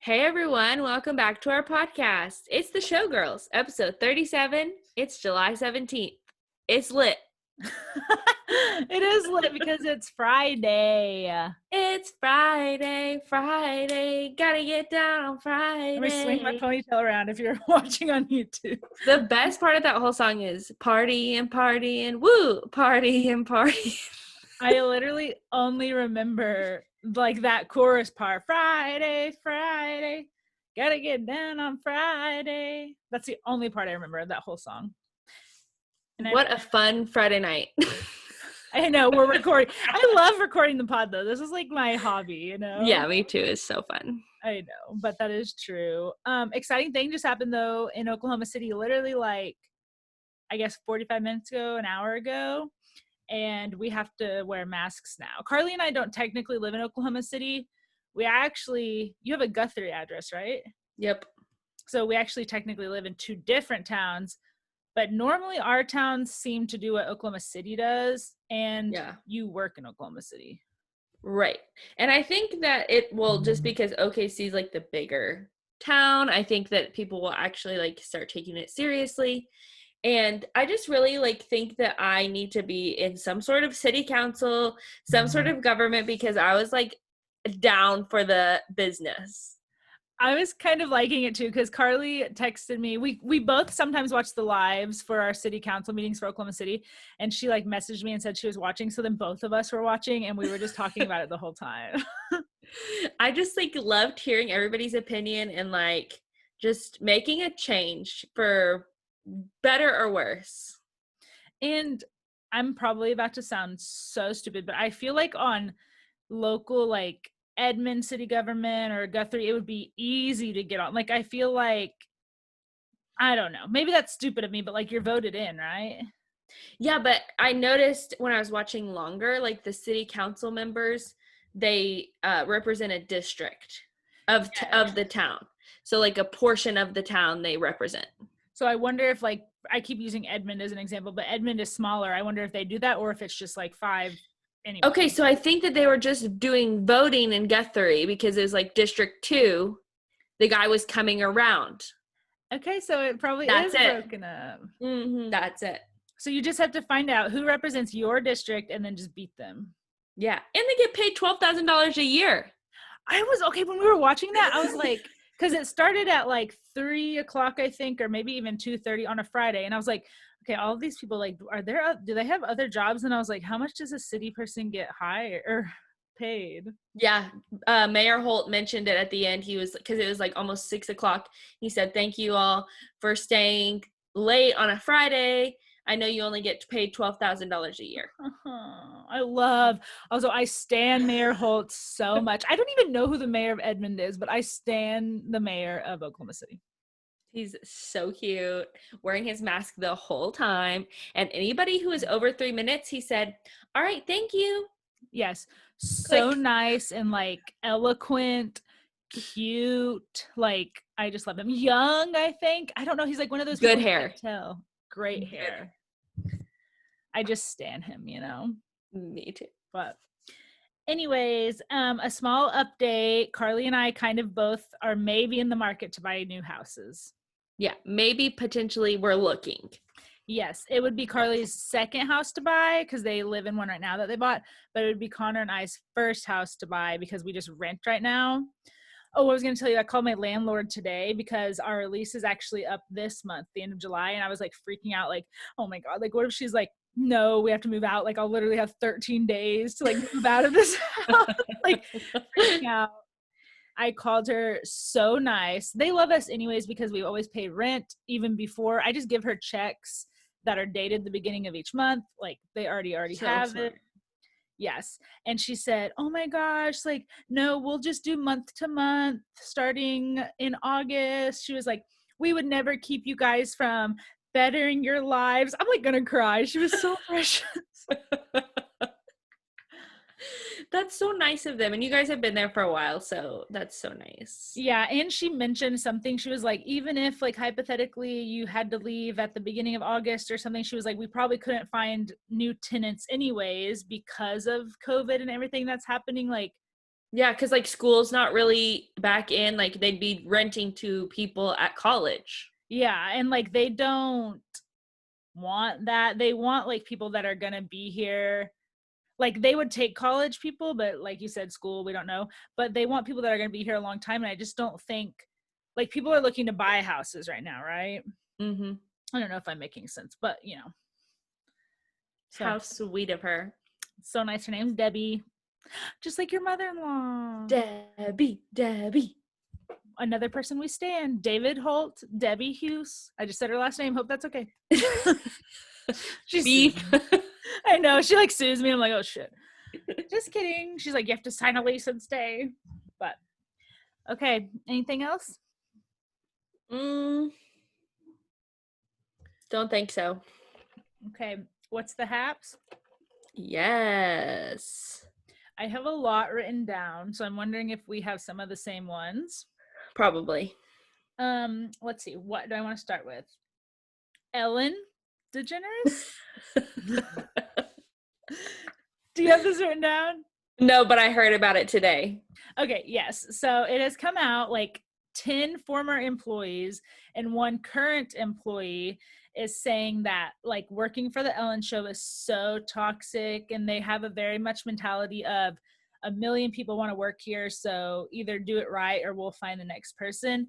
Hey everyone, welcome back to our podcast. It's the Showgirls, episode 37. It's July 17th. It's lit. It is lit because it's Friday. It's Friday, gotta get down on Friday. Let me swing my ponytail around if you're watching on YouTube. The best part of that whole song is party and party and woo, party and party. I literally only remember like that chorus part. Friday, gotta get down on Friday. That's the only part I remember of that whole song. And what a fun Friday night. I know, we're recording. I love recording the pod though. This is like my hobby, you know? Yeah, me too. It's so fun. I know, but that is true. Exciting thing just happened though in Oklahoma City, literally like, I guess 45 minutes ago, an hour ago. And we have to wear masks now. Carly and I don't technically live in Oklahoma City. You have a Guthrie address, right? Yep. So we actually technically live in two different towns, but normally our towns seem to do what Oklahoma City does, and you work in Oklahoma City. Right. And I think that it will, just because OKC is like the bigger town, I think that people will actually like start taking it seriously. And I just really like think that I need to be in some sort of city council, some sort of government, because I was like down for the business. I was kind of liking it too, because Carly texted me. We both sometimes watch the lives for our city council meetings for Oklahoma City, and she like messaged me and said she was watching. So then both of us were watching, and we were just talking about it the whole time. I just like loved hearing everybody's opinion and like just making a change for better or worse. And I'm probably about to sound so stupid, but I feel like on local like Edmond city government or Guthrie, it would be easy to get on. Like I feel like, I don't know, maybe that's stupid of me, but like you're voted in, right? Yeah, but I noticed when I was watching longer, like the city council members, they represent a district of the town. So like a portion of the town they represent. So I wonder if like, I keep using Edmond as an example, but Edmond is smaller. I wonder if they do that or if it's just like 5 anyway. Okay, so I think that they were just doing voting in Guthrie because it was like District 2. The guy was coming around. Okay, so it probably is broken up. Mm-hmm, that's it. So you just have to find out who represents your district and then just beat them. Yeah, and they get paid $12,000 a year. When we were watching that, I was like, because it started at like 3 o'clock, I think, or maybe even 2:30 on a Friday. And I was like, okay, all of these people, like, do they have other jobs? And I was like, how much does a city person get hired or paid? Yeah. Mayor Holt mentioned it at the end. He was, because it was like almost 6 o'clock. He said, thank you all for staying late on a Friday. I know you only get paid $12,000 a year. I stan Mayor Holt so much. I don't even know who the mayor of Edmond is, but I stan the mayor of Oklahoma City. He's so cute, wearing his mask the whole time. And anybody who is over 3 minutes, he said, all right, thank you. Yes. So nice and like eloquent, cute. Like, I just love him. Young, I think. I don't know. He's like one of those good hair. Tell. Great hair. I just stan him, you know. Me too. But anyways, a small update. Carly and I kind of both are maybe in the market to buy new houses. Yeah, maybe potentially we're looking. Yes, it would be Carly's second house to buy because they live in one right now that they bought, but it would be Connor and I's first house to buy because we just rent right now. Oh, I was going to tell you, I called my landlord today because our lease is actually up this month, the end of July, and I was like freaking out, like, oh my God, like what if she's like, no, we have to move out, like I'll literally have 13 days to like move out of this house, like freaking out. I called her, so nice. They love us anyways because we always pay rent even before. I just give her checks that are dated the beginning of each month. Like they already have it. Yes. And she said, oh my gosh, like, no, we'll just do month to month starting in August. She was like, we would never keep you guys from bettering your lives. I'm like gonna cry. She was so precious. That's so nice of them. And you guys have been there for a while, so that's so nice. Yeah, and she mentioned something. She was like, even if like hypothetically you had to leave at the beginning of August or something, she was like, we probably couldn't find new tenants anyways because of COVID and everything that's happening. Like, Yeah, because like school's not really back in, like they'd be renting to people at college. Yeah, and like they don't want that. They want like people that are gonna be here. Like they would take college people, but like you said, school, we don't know. But they want people that are gonna be here a long time. And I just don't think like people are looking to buy houses right now, right? Mm-hmm. I don't know if I'm making sense, but How So sweet of her. so nice. Her name's Debbie. Just like your mother-in-law. Debbie. Another person we stand. David Holt, Debbie Hughes. I just said her last name. Hope that's okay. She's Beep. I know. She like sues me. I'm like, oh shit. Just kidding. She's like, you have to sign a lease and stay. But okay. Anything else? Don't think so. Okay. What's the haps? Yes. I have a lot written down, so I'm wondering if we have some of the same ones. Probably. Let's see. What do I want to start with? Ellen DeGeneres? Do you have this written down? No, but I heard about it today. Okay, yes. So it has come out like 10 former employees and one current employee is saying that like working for the Ellen show is so toxic, and they have a very much mentality of a million people want to work here, so either do it right or we'll find the next person.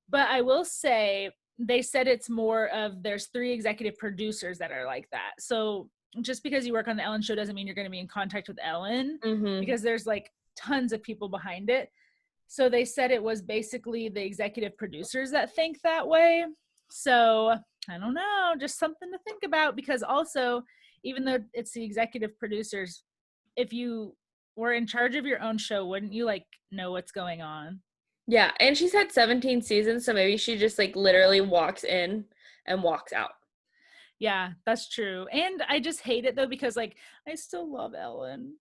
But I will say they said it's more of there's 3 executive producers that are like that. So just because you work on the Ellen show doesn't mean you're going to be in contact with Ellen, because there's like tons of people behind it. So they said it was basically the executive producers that think that way. So I don't know, just something to think about, because also, even though it's the executive producers, if you were in charge of your own show, wouldn't you like know what's going on? Yeah, and she's had 17 seasons, so maybe she just like literally walks in and walks out. Yeah, that's true. And I just hate it though, because like I still love Ellen.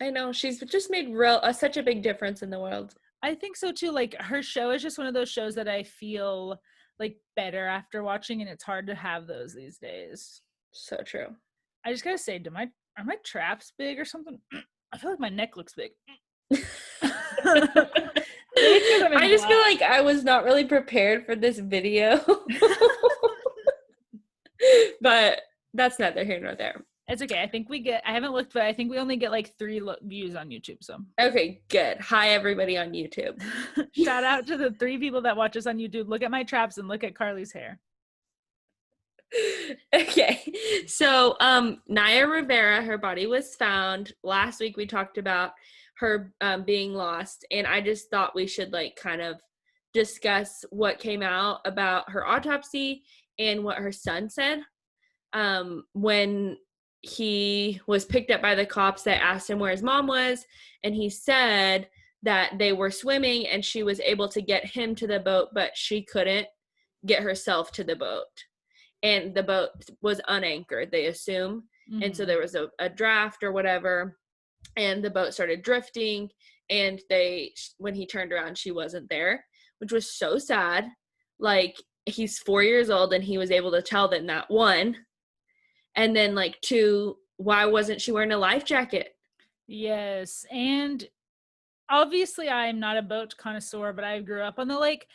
I know, she's just made such a big difference in the world. I think so too. Like her show is just one of those shows that I feel like better after watching, and it's hard to have those these days. So true. I just gotta say, are my traps big or something? I feel like my neck looks big. I just feel like I was not really prepared for this video. But that's neither here nor there. It's okay. I haven't looked, but I think we only get like 3 views on YouTube. So okay, good. Hi everybody on YouTube. Shout out to the 3 people that watch us on YouTube. Look at my traps and look at Carly's hair. Okay, so Naya Rivera, her body was found last week. We talked about her being lost, and I just thought we should like kind of discuss what came out about her autopsy and what her son said when he was picked up by the cops that asked him where his mom was, and he said that they were swimming and she was able to get him to the boat, but she couldn't get herself to the boat, and the boat was unanchored, they assume. And so there was a draft or whatever, and the boat started drifting, and when he turned around, she wasn't there, which was so sad. Like, he's 4 years old and he was able to tell them that, 1, and then like 2, why wasn't she wearing a life jacket? Yes. And obviously I'm not a boat connoisseur, but I grew up on the lake,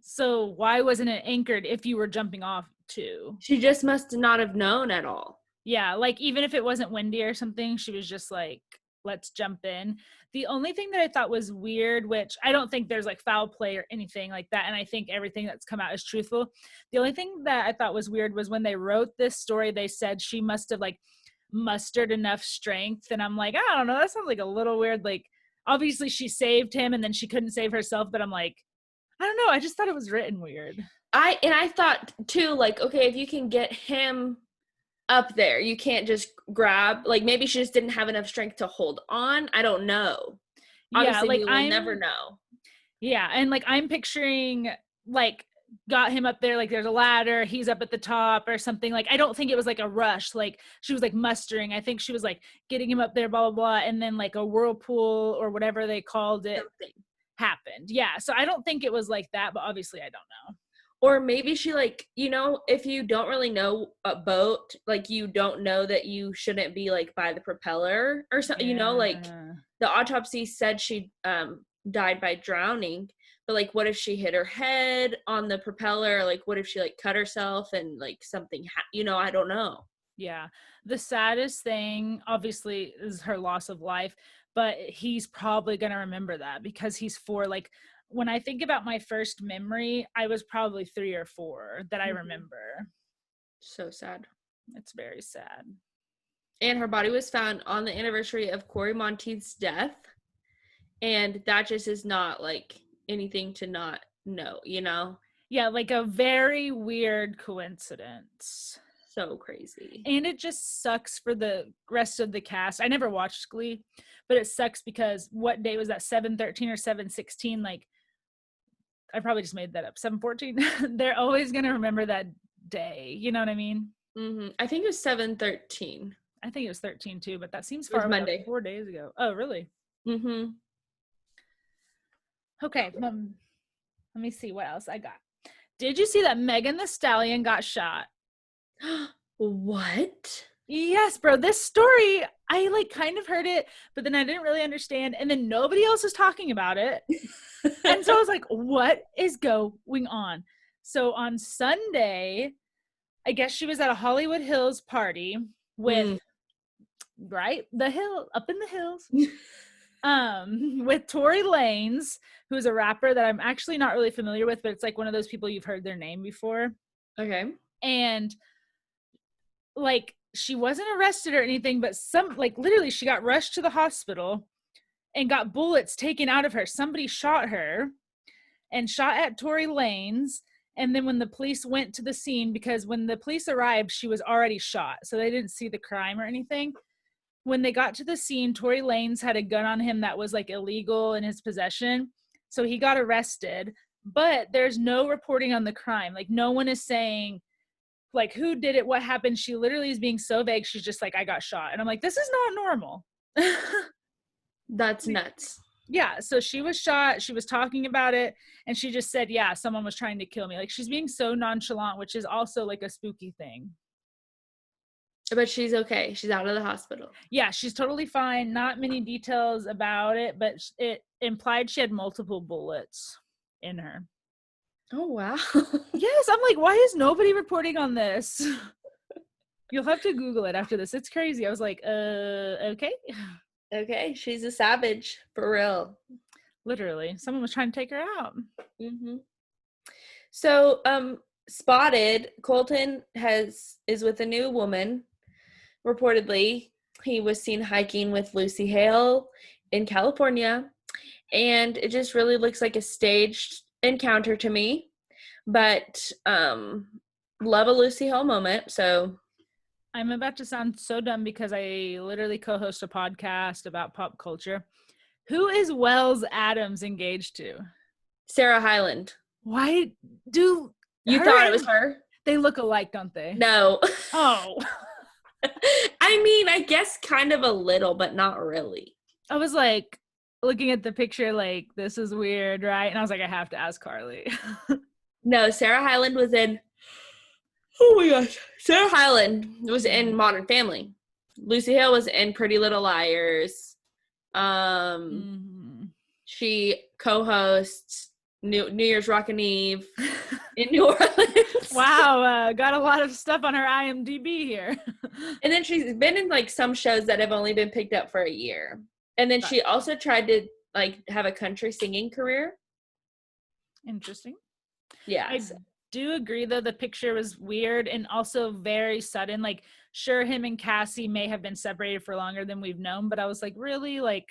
so why wasn't it anchored if you were jumping off too? She just must not have known at all. Yeah, like even if it wasn't windy or something, she was just like, let's jump in. The only thing that I thought was weird, which I don't think there's like foul play or anything like that, and I think everything that's come out is truthful. The only thing that I thought was weird was when they wrote this story, they said she must have like mustered enough strength, and I'm like, I don't know, that sounds like a little weird. Like, obviously she saved him and then she couldn't save herself, but I'm like, I don't know, I just thought it was written weird. I thought too, like, okay, if you can get him up there, you can't just grab, like, maybe she just didn't have enough strength to hold on. I don't know. Obviously, like, we will never know. Yeah, and like I'm picturing like got him up there, like there's a ladder, he's up at the top or something. Like I don't think it was like a rush, like she was like mustering. I think she was like getting him up there, blah blah blah, and then like a whirlpool or whatever they called it happened. Yeah, so I don't think it was like that, but obviously I don't know. Or maybe she, like, you know, if you don't really know a boat, like, you don't know that you shouldn't be, like, by the propeller or something, you know, like, the autopsy said she died by drowning, but like what if she hit her head on the propeller? Like what if she like cut herself and like something I don't know. Yeah. The saddest thing, obviously, is her loss of life, but he's probably going to remember that because he's 4. Like, when I think about my first memory, I was probably 3 or 4 that I remember. So sad. It's very sad. And her body was found on the anniversary of Corey Monteith's death. And that just is not like anything to not know, Yeah, like a very weird coincidence. So crazy. And it just sucks for the rest of the cast. I never watched Glee, but it sucks because what day was that? 7/13 or 7/16? Like, I probably just made that up. 7/14. They're always going to remember that day. You know what I mean? Mm-hmm. I think it was 7/13. I think it was 13 too, but that seems far Monday. 4 days ago. Oh, really? Mm-hmm. Okay. Let me see what else I got. Did you see that Megan Thee Stallion got shot? What? Yes, bro. This story, I like kind of heard it, but then I didn't really understand. And then nobody else was talking about it. And so I was like, what is going on? So on Sunday, I guess she was at a Hollywood Hills party with, right? The hill, up in the hills. With Tory Lanez, who's a rapper that I'm actually not really familiar with, but it's like one of those people you've heard their name before. Okay. And like, she wasn't arrested or anything, but literally she got rushed to the hospital and got bullets taken out of her. Somebody shot her and shot at Tory Lanez. And then when the police went to the scene, because when the police arrived, she was already shot. So they didn't see the crime or anything. When they got to the scene, Tory Lanez had a gun on him that was like illegal in his possession. So he got arrested, but there's no reporting on the crime. Like, no one is saying like who did it, what happened. She literally is being so vague. She's just like, I got shot. And I'm like, this is not normal. That's nuts. Yeah. So she was shot. She was talking about it. And she just said, yeah, someone was trying to kill me. Like, she's being so nonchalant, which is also like a spooky thing. But she's okay. She's out of the hospital. Yeah, she's totally fine. Not many details about it, but it implied she had multiple bullets in her. Oh, wow. Yes, I'm like, why is nobody reporting on this? You'll have to Google it after this. It's crazy. I was like, okay. Okay, she's a savage, for real. Literally. Someone was trying to take her out. Mm-hmm. So, Spotted, Colton is with a new woman. Reportedly, he was seen hiking with Lucy Hale in California, and it just really looks like a staged encounter to me. But love a Lucy Hale moment. So I'm about to sound so dumb because I literally co-host a podcast about pop culture. Who is Wells Adams engaged to? Sarah Hyland. Why do you thought it was her? They look alike, don't they? No. Oh. I mean, I guess kind of a little, but not really. I was like looking at the picture like, this is weird, right? And I was like, I have to ask Carly. No, Sarah Hyland was in, oh my gosh. Sarah Hyland was in Modern Family. Lucy Hale was in Pretty Little Liars. She co-hosts New Year's Rockin' Eve in New Orleans. Wow, got a lot of stuff on her IMDb here. And then she's been in like some shows that have only been picked up for a year. And then she also tried to like have a country singing career. Interesting. Yeah. I do agree though, the picture was weird and also very sudden. Like, sure, him and Cassie may have been separated for longer than we've known, but I was like, really? Like,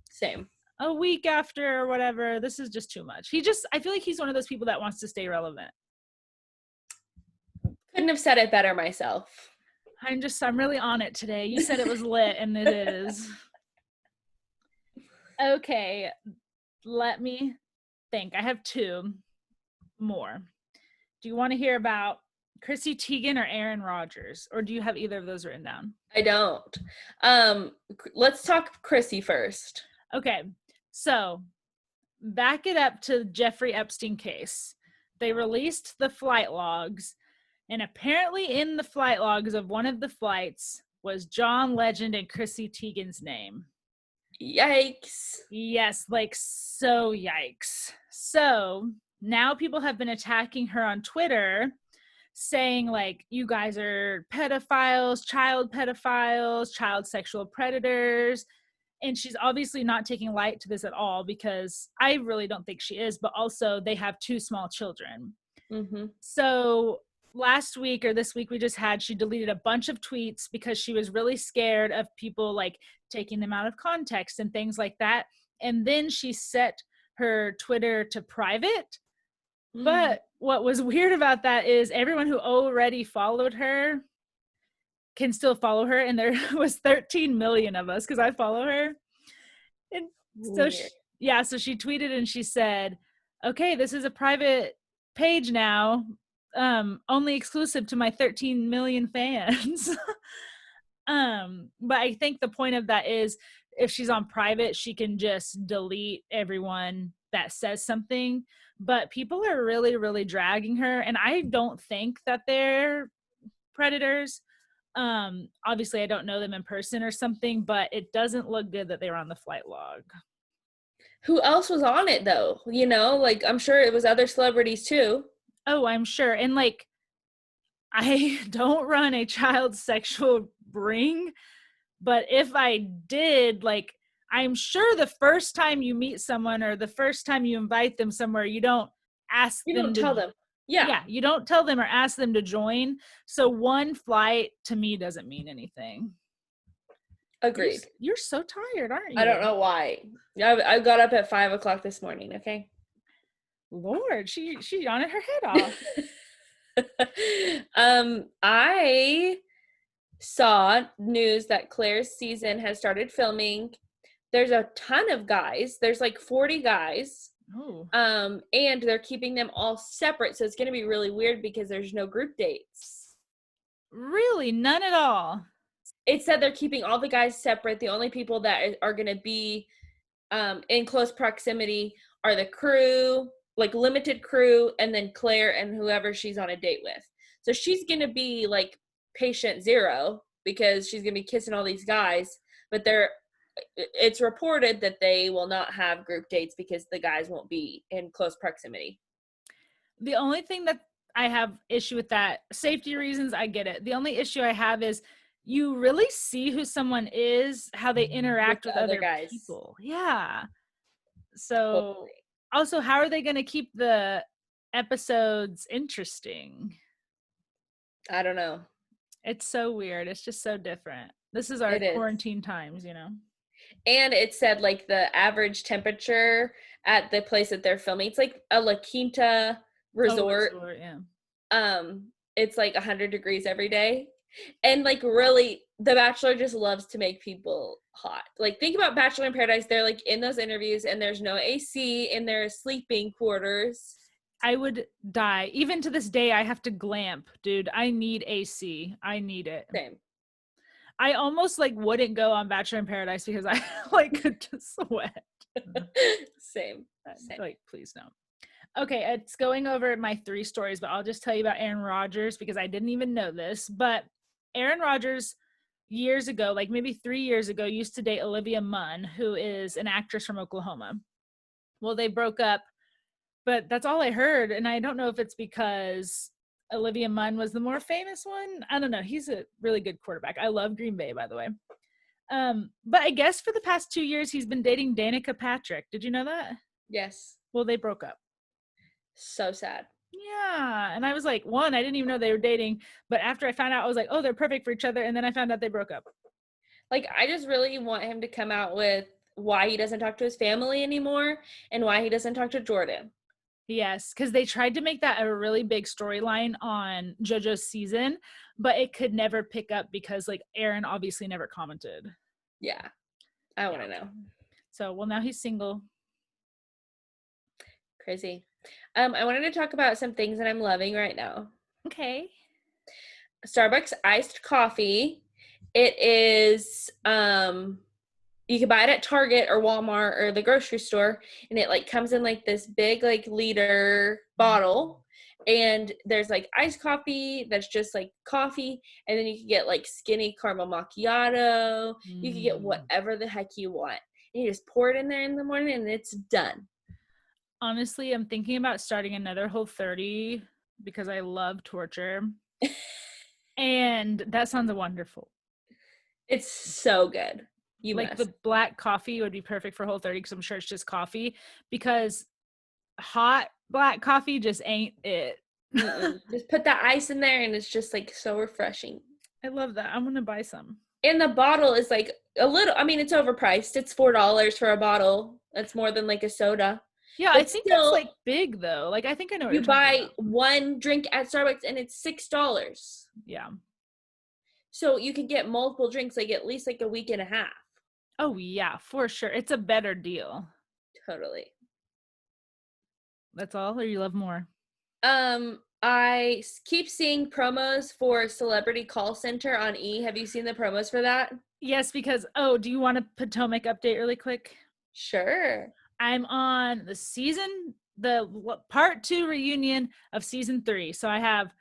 same. A week after or whatever, this is just too much. I feel like he's one of those people that wants to stay relevant. Couldn't have said it better myself. I'm really on it today. You said it was lit, and it is. Okay, let me think. I have 2 more. Do you want to hear about Chrissy Teigen or Aaron Rodgers? Or do you have either of those written down? I don't. Let's talk Chrissy first. Okay, so back it up to Jeffrey Epstein case. They released the flight logs, and apparently in the flight logs of one of the flights was John Legend and Chrissy Teigen's name. Yikes. Yes, like so yikes. So now people have been attacking her on Twitter saying like, you guys are pedophiles, child sexual predators. And she's obviously not taking light to this at all, because I really don't think she is, but also they have 2 small children. Mm-hmm. So last week or this week she deleted a bunch of tweets because she was really scared of people like taking them out of context and things like that. And then she set her Twitter to private. But what was weird about that is everyone who already followed her can still follow her. And there was 13 million of us because I follow her. And so so she tweeted and she said, okay, this is a private page now, only exclusive to my 13 million fans. But I think the point of that is if she's on private, she can just delete everyone that says something. But people are really, really dragging her. And I don't think that they're predators. Obviously, I don't know them in person or something, but it doesn't look good that they were on the flight log. Who else was on it though? You know, like I'm sure it was other celebrities too. Oh, I'm sure. And like, I don't run a child sexual ring, but if I did, like, I'm sure the first time you meet someone or the first time you invite them somewhere, you don't ask You them don't to tell them. Yeah. you don't tell them or ask them to join. So one flight to me doesn't mean anything. Agreed. You're so tired, aren't you? I don't know why. I got up at 5 o'clock this morning. Okay. Lord, she yawned her head off. I saw news that Claire's season has started filming. There's a ton of guys. There's like 40 guys. Oh. And they're keeping them all separate. So it's going to be really weird because there's no group dates. Really? None at all? It said they're keeping all the guys separate. The only people that are going to be in close proximity are the crew, like limited crew, and then Claire and whoever she's on a date with. So she's going to be like patient zero because she's going to be kissing all these guys, but it's reported that they will not have group dates because the guys won't be in close proximity. The only thing that I have issue with that, safety reasons, I get it. The only issue I have is you really see who someone is, how they interact with other guys. People. Yeah. So totally. Also, how are they going to keep the episodes interesting? I don't know. It's so weird. It's just so different. This is our quarantine times, you know? And it said like the average temperature at the place that they're filming, it's like a La Quinta resort. Oh, resort, yeah. It's like 100 degrees every day. And like really, The Bachelor just loves to make people hot. Like think about Bachelor in Paradise. They're like in those interviews and there's no AC in their sleeping quarters. I would die. Even to this day, I have to glamp, dude. I need AC. I need it. Same. I almost like wouldn't go on Bachelor in Paradise because I like could just sweat. Same. Like, please no. Okay, it's going over my 3 stories, but I'll just tell you about Aaron Rodgers because I didn't even know this. But Aaron Rodgers, years ago, like maybe 3 years ago, used to date Olivia Munn, who is an actress from Oklahoma. Well, they broke up, but that's all I heard. And I don't know if it's because Olivia Munn was the more famous one. I don't know. He's a really good quarterback. I love Green Bay, by the way. But I guess for the past 2 years, he's been dating Danica Patrick. Did you know that? Yes. Well, they broke up. So sad. Yeah. And I was like, one, I didn't even know they were dating. But after I found out, I was like, oh, they're perfect for each other. And then I found out they broke up. Like, I just really want him to come out with why he doesn't talk to his family anymore and why he doesn't talk to Jordan. Yes, because they tried to make that a really big storyline on JoJo's season, but it could never pick up because, like, Aaron obviously never commented. Yeah. I want to know. So, well, now he's single. Crazy. I wanted to talk about some things that I'm loving right now. Okay. Starbucks iced coffee. It is, you can buy it at Target or Walmart or the grocery store, and it like comes in like this big like liter bottle, and there's like iced coffee that's just like coffee, and then you can get like skinny caramel macchiato. You can get whatever the heck you want. and you just pour it in there in the morning and it's done. Honestly, I'm thinking about starting another Whole30 because I love torture. And that sounds wonderful. It's so good. You like must. the black coffee would be perfect for Whole30 because I'm sure it's just coffee, because hot black coffee just ain't it. Just put that ice in there and it's just like so refreshing. I love that. I'm gonna buy some. And the bottle is like a little, I mean, it's overpriced. It's $4 for a bottle. That's more than like a soda. Yeah, But I think still, it's like big though. Like I think I know what you you're talking buy about. one drink at Starbucks and it's $6. Yeah. So you can get multiple drinks like at least like a week and a half. Oh yeah, for sure. It's a better deal. Totally. That's all, or you love more? I keep seeing promos for Celebrity Call Center on E. Have you seen the promos for that? Yes, because do you want a Potomac update really quick? Sure. I'm on the part 2 reunion of season 3. So I have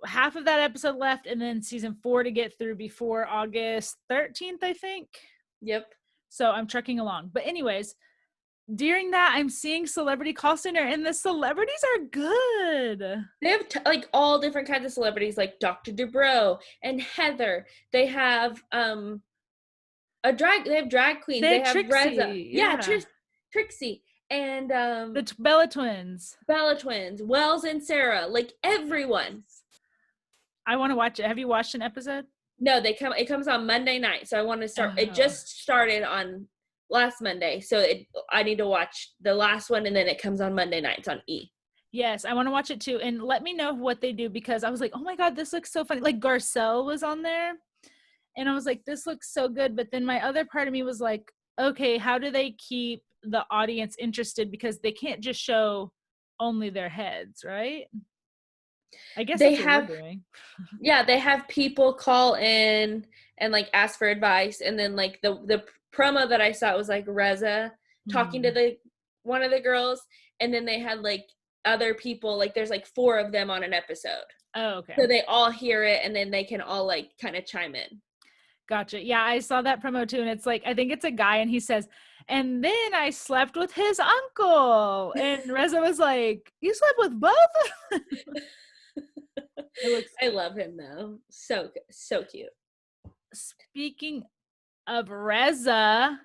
half of that episode left and then season 4 to get through before August 13th, I think. Yep. So I'm trucking along. But anyways, during that, I'm seeing Celebrity Call Center and the celebrities are good. They have like all different kinds of celebrities, like Dr. Dubrow and Heather. They have they have drag queens. They They have have Reza. Trixie. Yeah, Yeah. Trixie. And The Bella twins. Bella twins, Wells and Sarah, like everyone. I want to watch it. Have you watched an episode? No, it comes on Monday night. So I want to start. It just started on last Monday. So I need to watch the last one and then it comes on Monday nights on E. Yes, I want to watch it too. And let me know what they do, because I was like, oh my God, this looks so funny. Like Garcelle was on there and I was like, this looks so good. But then my other part of me was like, okay, how do they keep the audience interested? Because they can't just show only their heads, right? I guess that's what we're doing. Yeah, they have people call in and like ask for advice. And then like the promo that I saw was like Reza talking to one of the girls. And then they had like other people, like there's like 4 of them on an episode. Oh, okay. So they all hear it and then they can all like kind of chime in. Gotcha. Yeah, I saw that promo too. And it's like, I think it's a guy and he says, and then I slept with his uncle. And Reza was like, you slept with both? I love him though. So cute. Speaking of Reza,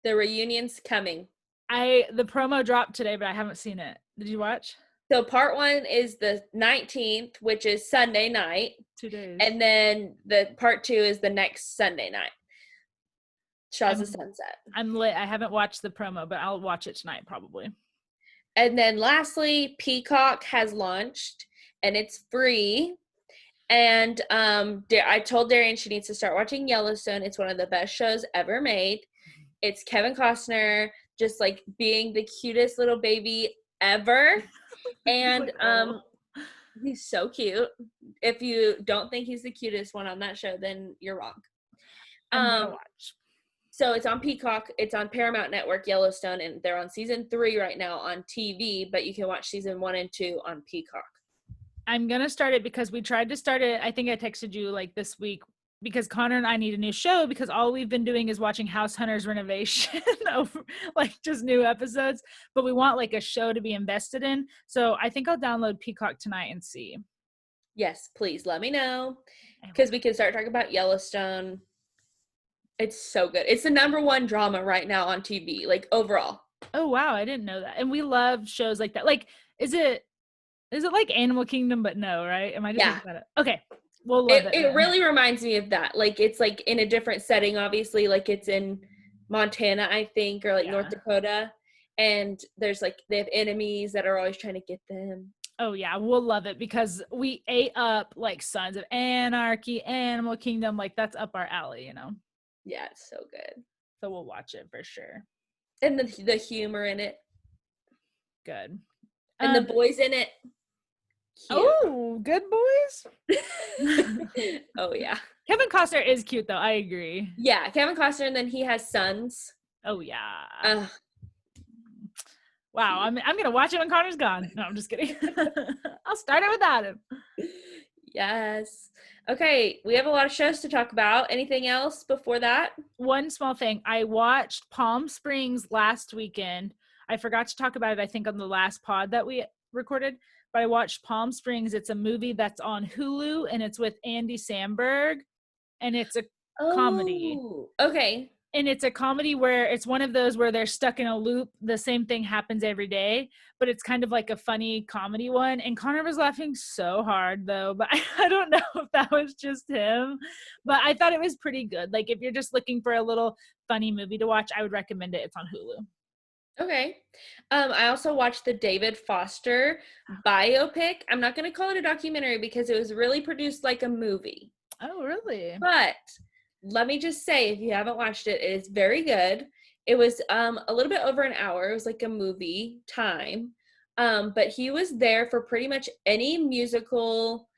the reunion's coming. The promo dropped today, but I haven't seen it. Did you watch? So part 1 is the 19th, which is Sunday night. 2 days. And then the part 2 is the next Sunday night. Shaw's of Sunset. I'm lit. I haven't watched the promo, but I'll watch it tonight probably. And then lastly, Peacock has launched and it's free. And I told Darian she needs to start watching Yellowstone. It's one of the best shows ever made. It's Kevin Costner just like being the cutest little baby ever. And he's so cute. If you don't think he's the cutest one on that show, then you're wrong. I'm gonna watch. So it's on Peacock. It's on Paramount Network, Yellowstone, and they're on season 3 right now on TV, but you can watch season 1 and 2 on Peacock. I'm going to start it because we tried to start it. I think I texted you like this week because Connor and I need a new show because all we've been doing is watching House Hunters Renovation over like just new episodes, but we want like a show to be invested in. So I think I'll download Peacock tonight and see. Yes, please let me know because we can start talking about Yellowstone. It's so good. It's the number 1 drama right now on TV, like overall. Oh, wow. I didn't know that. And we love shows like that. Like, is it like Animal Kingdom, but no, right? Am I just thinking about it? Okay. We'll love it. It really reminds me of that. Like, it's like in a different setting, obviously. Like, it's in Montana, I think, or like North Dakota. And there's like, they have enemies that are always trying to get them. Oh, yeah. We'll love it because we ate up like Sons of Anarchy, Animal Kingdom. Like, that's up our alley, you know? Yeah, it's so good. So we'll watch it for sure. And the humor in it. Good. And the boys in it. Cute. Oh, good boys. Oh, yeah. Kevin Costner is cute, though. I agree. Yeah, Kevin Costner, and then he has sons. Oh, yeah. Wow, I'm going to watch it when Connor's gone. No, I'm just kidding. I'll start it without him. Yes. Okay, we have a lot of shows to talk about. Anything else before that? One small thing. I watched Palm Springs last weekend. I forgot to talk about it, I think, on the last pod that we recorded, but I watched Palm Springs. It's a movie that's on Hulu, and it's with Andy Samberg, and it's a comedy. Oh, okay. And it's a comedy where it's one of those where they're stuck in a loop. The same thing happens every day, but it's kind of like a funny comedy one. And Connor was laughing so hard though, but I don't know if that was just him, but I thought it was pretty good. Like if you're just looking for a little funny movie to watch, I would recommend it. It's on Hulu. Okay. I also watched the David Foster biopic. I'm not going to call it a documentary because it was really produced like a movie. Oh, really? But let me just say, if you haven't watched it, it is very good. It was a little bit over an hour. It was like a movie time. But he was there for pretty much any musical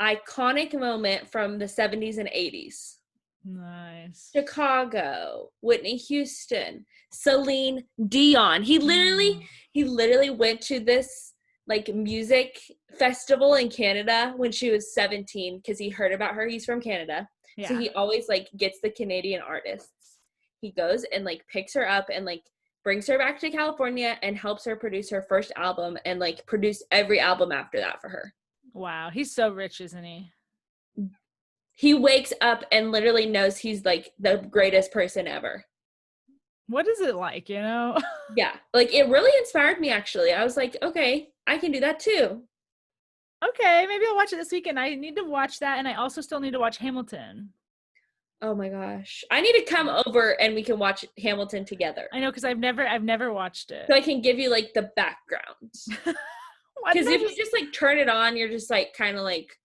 iconic moment from the 70s and 80s. Nice. Chicago, Whitney Houston, Celine Dion. He literally went to this like music festival in Canada when she was 17 because he heard about her. He's from Canada. Yeah. So he always like gets the Canadian artists. He goes and like picks her up and like brings her back to California and helps her produce her first album and like produce every album after that for her. Wow. He's so rich, isn't he? He wakes up and literally knows he's like the greatest person ever. What is it like, you know? Yeah, like it really inspired me actually. I was like, okay, I can do that too. Okay, maybe I'll watch it this weekend. I need to watch that, and I also still need to watch Hamilton. Oh my gosh. I need to come over and we can watch Hamilton together. I know, because I've never watched it. So I can give you like the background. Because if you just like turn it on, you're just like kind of like,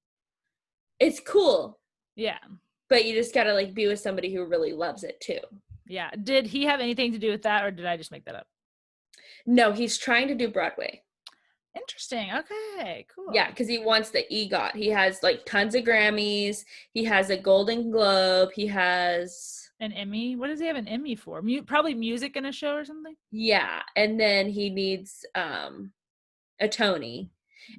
it's cool. Yeah. But you just gotta like be with somebody who really loves it too. Yeah. Did he have anything to do with that, or did I just make that up? No, he's trying to do Broadway. Interesting. Okay, cool. Yeah, because he wants the EGOT. He has like tons of Grammys. He has a Golden Globe. He has an Emmy. What does he have an Emmy for? Probably music in a show or something. Yeah, and then he needs a Tony,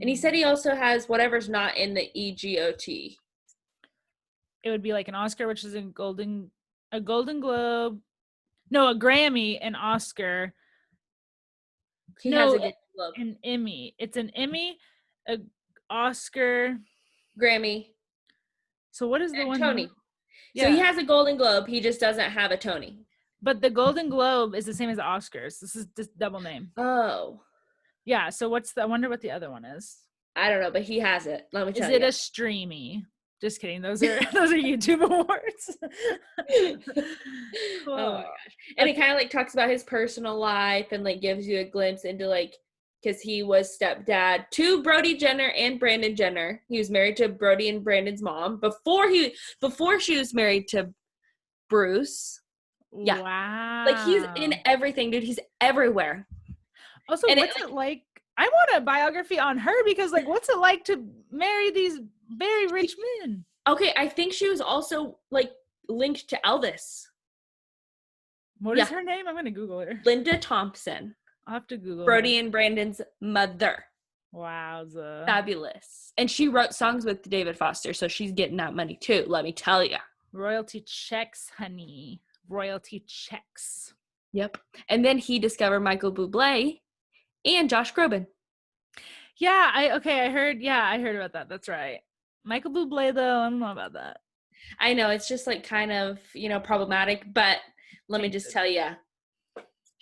and he said he also has whatever's not in the EGOT. It would be like an Oscar, which is a Golden Globe. No, a Grammy, an Oscar. He has a Golden Globe. An Emmy. It's an Emmy, a Oscar, Grammy. So what is the one? Tony. Yeah. So he has a Golden Globe. He just doesn't have a Tony. But the Golden Globe is the same as the Oscars. This is just double name. Oh. Yeah. So I wonder what the other one is. I don't know, but he has it. Let me tell you. Is it a Streamy? Just kidding. Those are YouTube awards. Cool. Oh my gosh. And it kind of like talks about his personal life and like gives you a glimpse into like, because he was stepdad to Brody Jenner and Brandon Jenner. He was married to Brody and Brandon's mom before she was married to Bruce. Yeah. Wow. Like he's in everything, dude. He's everywhere. Also, and what's it like? I want a biography on her because like, what's it like to marry these very rich men? Okay, I think she was also like linked to Elvis. What is her name? I'm gonna Google her. Linda Thompson. I'll have to Google Brody and Brandon's mother. Wowza. Fabulous. And she wrote songs with David Foster, so she's getting that money too, let me tell you. Royalty checks, honey. Royalty checks. Yep. And then he discovered Michael Bublé and Josh Groban. Yeah, I heard about that. That's right. Michael Bublé, though, I don't know about that. I know, it's just like kind of, problematic, but let me just tell you,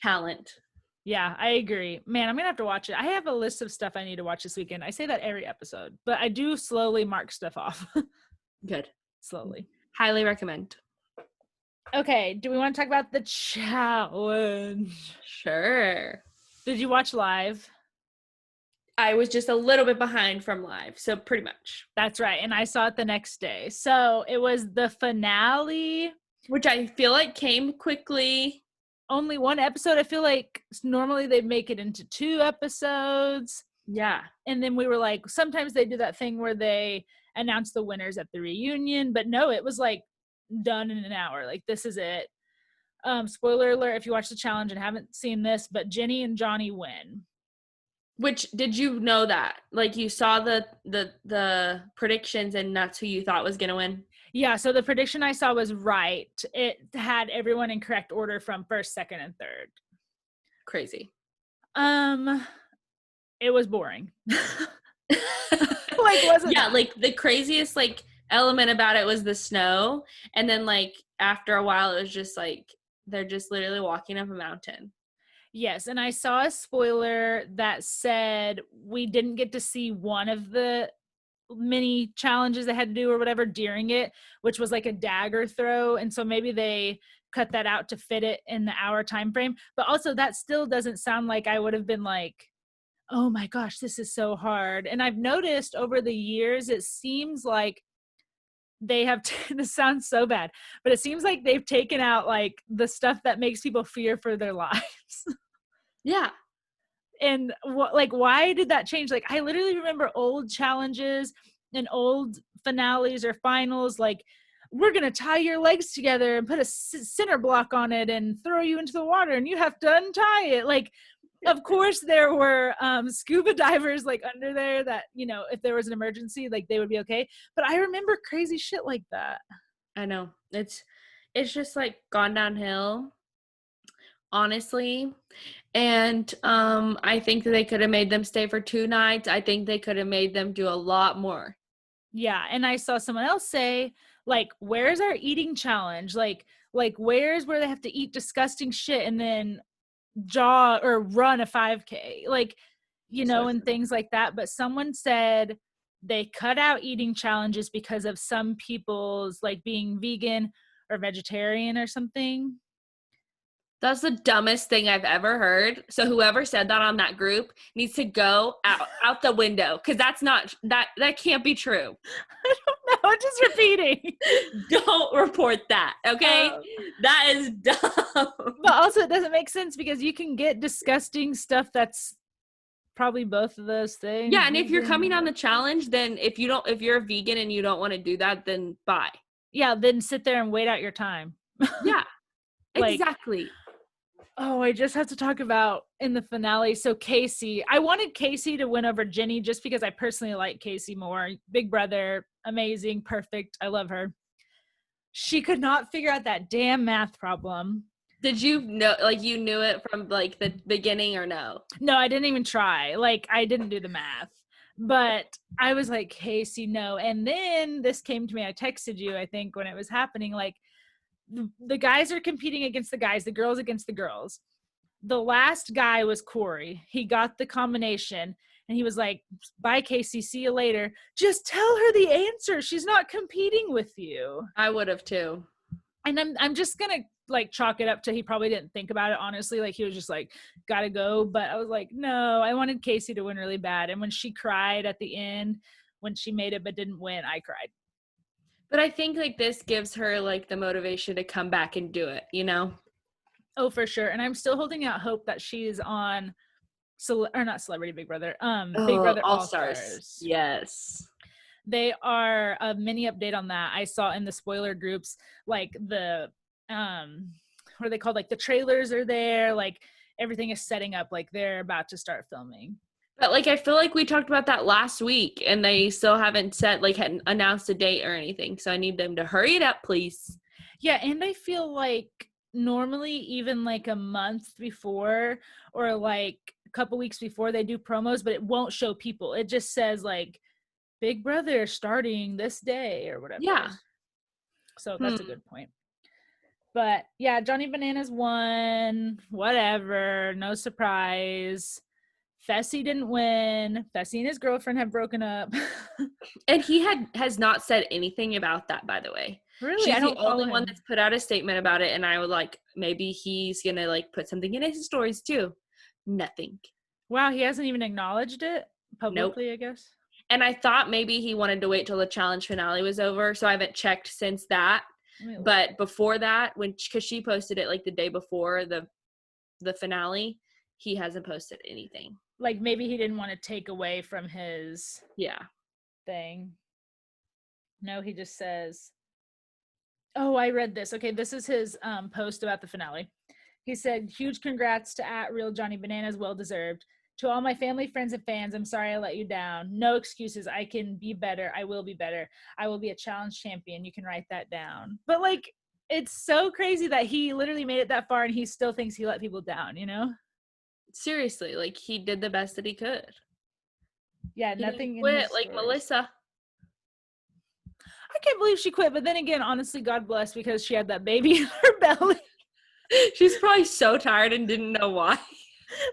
talent. Yeah, I agree. Man, I'm going to have to watch it. I have a list of stuff I need to watch this weekend. I say that every episode, but I do slowly mark stuff off. Good. Slowly. Highly recommend. Okay, do we want to talk about the challenge? Sure. Did you watch live? I was just a little bit behind from live, so pretty much. That's right, and I saw it the next day. So it was the finale. Which I feel like came quickly. Only one episode. I feel like normally they make it into 2 episodes. Yeah. And then we were like, sometimes they do that thing where they announce the winners at the reunion. But no, it was like done in an hour. Like, this is it. Spoiler alert if you watch the challenge and haven't seen this, but Jenny and Johnny win. Which, did you know that? Like, you saw the predictions and that's who you thought was gonna win? Yeah, so the prediction I saw was right. It had everyone in correct order from first, second, and third. Crazy. It was boring. Like, wasn't Yeah, like the craziest like element about it was the snow, and then like after a while it was just like they're just literally walking up a mountain. Yes, and I saw a spoiler that said we didn't get to see one of the mini challenges they had to do or whatever during it, which was like a dagger throw, and so maybe they cut that out to fit it in the hour time frame. But also that still doesn't sound like I would have been like, oh my gosh, this is so hard. And I've noticed over the years, it seems like they have this sounds so bad, but it seems like they've taken out like the stuff that makes people fear for their lives. Yeah. And what, like, why did that change? Like, I literally remember old challenges and old finales or finals, like, we're gonna tie your legs together and put a center block on it and throw you into the water and you have to untie it. Like, of course there were scuba divers like under there that, you know, if there was an emergency, like they would be okay. But I remember crazy shit like that. I know. It's just like gone downhill, honestly. And I think that they could have made them stay for 2 nights. I think they could have made them do a lot more. Yeah, and I saw someone else say, like, where's our eating challenge? Like where's where they have to eat disgusting shit and then jog or run a 5K? Like, you know, So and things like that. But someone said they cut out eating challenges because of some people's like being vegan or vegetarian or something. that's the dumbest thing I've ever heard. So whoever said that on that group needs to go out the window, because that's not that can't be true. I don't know, I'm just repeating. Don't report that, okay? That is dumb. But also it doesn't make sense because you can get disgusting stuff that's probably both of those things. Yeah, and if you're coming on the challenge, then if you're a vegan and you don't want to do that, then bye. Yeah, then sit there and wait out your time. Yeah, Like, exactly. oh, I just have to talk about in the finale. So Casey, I wanted Casey to win over Jenny just because I personally like Casey more. Big Brother, amazing, perfect. I love her. She could not figure out that damn math problem. Did you know, like, you knew it from like the beginning or no? No, I didn't even try. Like, I didn't do the math. But I was like, Casey, no. And then this came to me. I texted you, I think, when it was happening. Like, the guys are competing against the guys, the girls against the girls. The last guy was Corey. He got the combination and he was like, bye, Casey, see you later. Just tell her the answer. She's not competing with you. I would have too. And I'm just gonna like chalk it up to he probably didn't think about it, honestly. Like, he was just like, gotta go. But I was like, no, I wanted Casey to win really bad. And when she cried at the end, when she made it but didn't win, I cried. But I think like this gives her like the motivation to come back and do it, you know? Oh, for sure. And I'm still holding out hope that she's on or not Celebrity Big Brother, Big Brother All Stars. Yes. They are a mini update on that. I saw in the spoiler groups, like the what are they called? Like the trailers are there, like everything is setting up, like they're about to start filming. But like I feel like we talked about that last week and they still haven't hadn't announced a date or anything. So I need them to hurry it up, please. Yeah, and I feel like normally even like a month before or like a couple weeks before they do promos, but it won't show people. It just says like Big Brother starting this day or whatever. Yeah. So that's a good point. But yeah, Johnny Bananas won. Whatever. No surprise. Fessy didn't win. Fessy and his girlfriend have broken up. And he has not said anything about that, by the way. Really? She's I don't the only follow one him. that's put out a statement about it, and I would like maybe he's gonna like put something in his stories too. Nothing. Wow, he hasn't even acknowledged it publicly, nope. I guess. And I thought maybe he wanted to wait till the challenge finale was over, so I haven't checked since that. But before that, because she posted it like the day before the finale, he hasn't posted anything. Like maybe he didn't want to take away from his thing. No, he just says, oh, I read this. Okay, this is his post about the finale. He said, huge congrats to @RealJohnnyBananas, well deserved. To all my family, friends, and fans, I'm sorry I let you down. No excuses. I can be better. I will be better. I will be a challenge champion. You can write that down. But like, it's so crazy that he literally made it that far and he still thinks he let people down, you know? Seriously, like he did the best that he could. Yeah, He nothing didn't in quit his like stories. Melissa. I can't believe she quit, but then again, honestly, God bless, because she had that baby in her belly. She's probably so tired and didn't know why.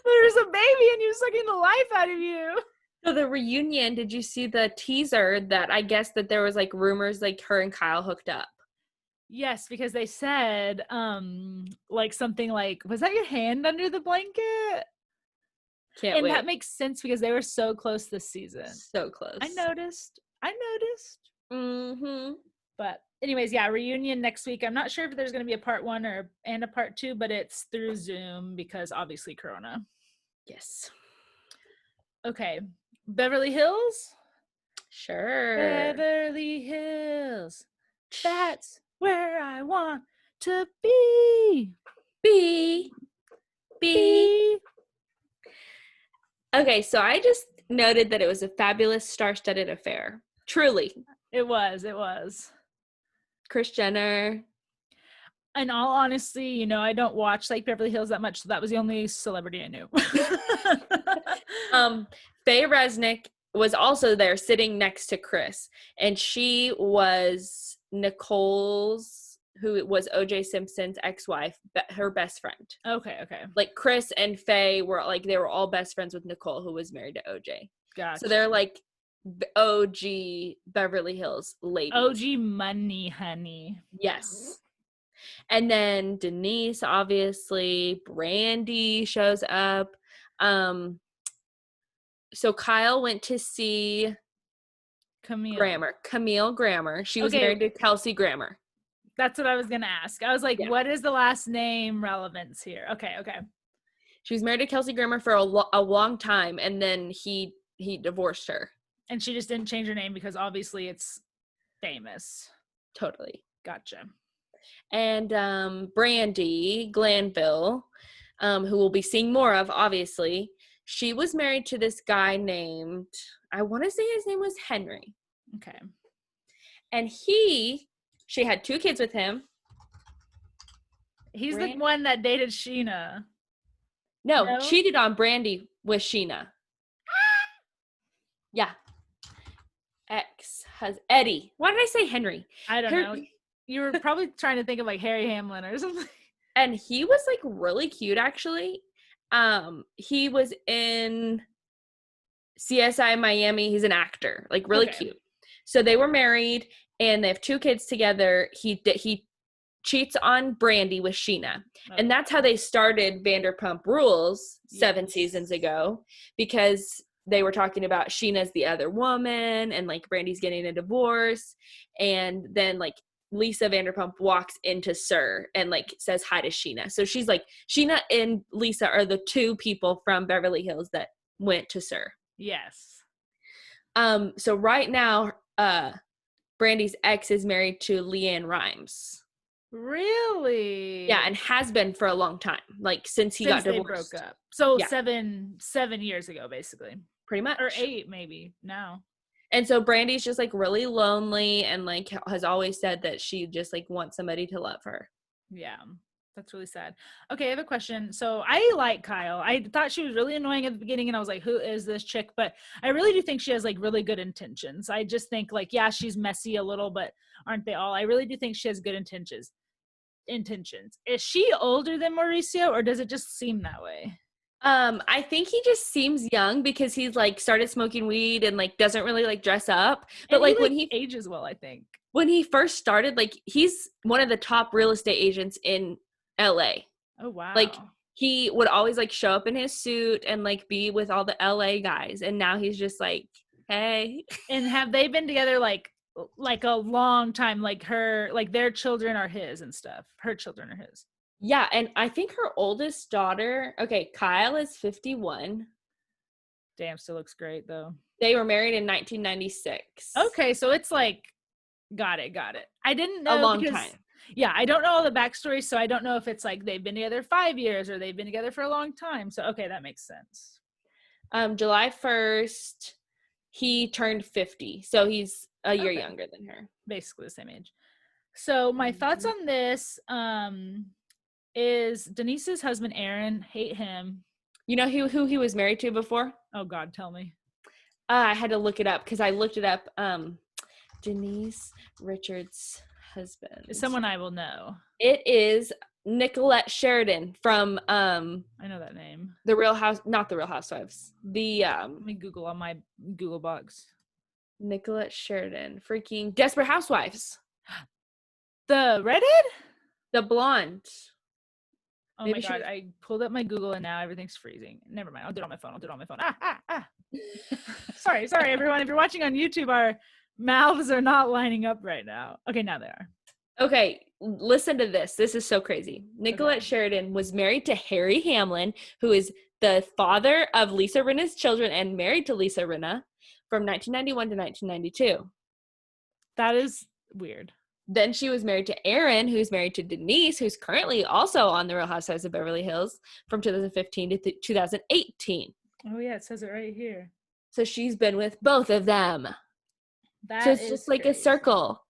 There's a baby and you're sucking the life out of you. So the reunion, did you see the teaser that I guess that there was like rumors like her and Kyle hooked up? Yes, because they said like something like, was that your hand under the blanket? Can't wait. That makes sense because they were so close this season. So close. I noticed. Mm-hmm. But anyways, yeah, reunion next week. I'm not sure if there's going to be a part 1 and a part 2, but it's through Zoom because obviously Corona. Yes. Okay. Beverly Hills? Sure. Beverly Hills. That's where I want to be. Be. Okay, so I just noted that it was a fabulous star-studded affair. Truly. It was. Kris Jenner. In all honesty, I don't watch like Beverly Hills that much, so that was the only celebrity I knew. Faye Resnick was also there sitting next to Kris, and she was Nicole's, who was OJ Simpson's ex-wife, her best friend. Okay. Like Kris and Faye were like, they were all best friends with Nicole, who was married to OJ. Gotcha. So they're like OG Beverly Hills ladies. OG money, honey. Yes. And then Denise, obviously, Brandy shows up. So Kyle went to see Camille Grammer. She was married to Kelsey Grammer. That's what I was going to ask. I was like, What is the last name relevance here? Okay. She was married to Kelsey Grammer for a long time, and then he divorced her. And she just didn't change her name because obviously it's famous. Totally. Gotcha. And Brandy Glanville, who we'll be seeing more of, obviously, she was married to this guy named, I want to say his name was Henry. Okay. And she had 2 kids with him. He's the one that dated Sheena. No, cheated on Brandy with Sheena. Yeah. Ex has Eddie. Why did I say Henry? I don't know. You were probably trying to think of like Harry Hamlin or something. And he was like really cute, actually. He was in CSI Miami. He's an actor, like really cute. So they were married and they have 2 kids together. He cheats on Brandy with Sheena. And that's how they started Vanderpump Rules 7 seasons ago, because they were talking about Sheena's the other woman and like Brandy's getting a divorce. And then like Lisa Vanderpump walks into SUR and like says hi to Sheena. So she's like, Sheena and Lisa are the 2 people from Beverly Hills that went to SUR. Yes. So right now, Brandy's ex is married to Leanne Rimes. Really? Yeah, and has been for a long time, like since he got divorced. They broke up. So 7 years ago, basically. Pretty much. Or 8 maybe now. And so Brandy's just like really lonely and like has always said that she just like wants somebody to love her. Yeah, that's really sad. Okay, I have a question. So I like Kyle. I thought she was really annoying at the beginning and I was like, who is this chick? But I really do think she has like really good intentions. I just think like, yeah, she's messy a little, but aren't they all? I really do think she has good intentions. Is she older than Mauricio or does it just seem that way? I think he just seems young because he's like started smoking weed and like doesn't really like dress up. But and like when he ages well, I think. When he first started, like he's one of the top real estate agents in LA. Oh wow. Like he would always like show up in his suit and like be with all the LA guys, and now he's just like, hey. And have they been together like a long time? Like their children are his and stuff. Her children are his. Yeah, and I think her oldest daughter, Kyle is 51. Damn, still looks great though. They were married in 1996. Okay, so it's like, got it. I didn't know. A long time. Yeah, I don't know all the backstory, so I don't know if it's like they've been together 5 years or they've been together for a long time. So, okay, that makes sense. July 1st, he turned 50. So he's a year Okay. younger than her. Basically the same age. So my thoughts on this is Denise's husband, Aaron, hate him. You know who he was married to before? Oh, God, tell me. I had to look it up because I looked it up. Denise Richards' husband. It's someone I will know. It is Nicolette Sheridan from I know that name. The Real House, not The Real Housewives. Let me Google on my Google box. Nicolette Sheridan, freaking Desperate Housewives. The redhead? The blonde. Oh my God, I pulled up my Google and now everything's freezing. Never mind, I'll do it on my phone. Sorry, everyone. If you're watching on YouTube, our mouths are not lining up right now. Okay, now they are. Okay, listen to this. This is so crazy. Nicolette Sheridan was married to Harry Hamlin, who is the father of Lisa Rinna's children and married to Lisa Rinna from 1991 to 1992. That is weird. Then she was married to Aaron, who's married to Denise, who's currently also on The Real Housewives of Beverly Hills from 2015 to 2018. Oh, yeah, it says it right here. So she's been with both of them. So it's just like crazy. a circle.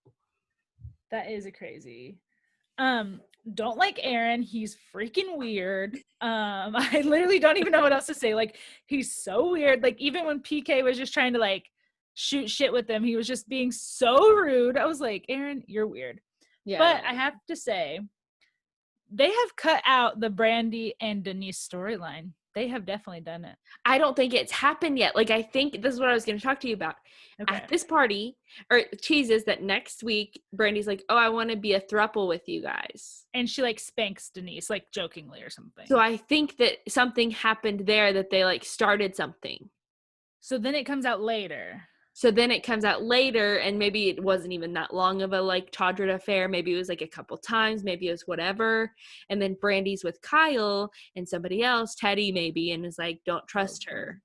That is crazy. Don't like Aaron. He's freaking weird. I literally don't even know what else to say. Like, he's so weird. Like, even when PK was just trying to like shoot shit with him, he was just being so rude. I was like, Aaron, you're weird. Yeah. But I have to say, they have cut out the Brandy and Denise storyline. They have definitely done it. I don't think it's happened yet. Like, I think this is what I was going to talk to you about. Okay. At this party, or teases that next week, Brandy's like, oh, I want to be a throuple with you guys. And she, like, spanks Denise, like, jokingly or something. So I think that something happened there, that they, like, started something. So then it comes out later. And maybe it wasn't even that long of a, like, Tawdra affair. Maybe it was, like, a couple times. Maybe it was whatever. And then Brandy's with Kyle and somebody else, Teddy maybe, and is like, don't trust her.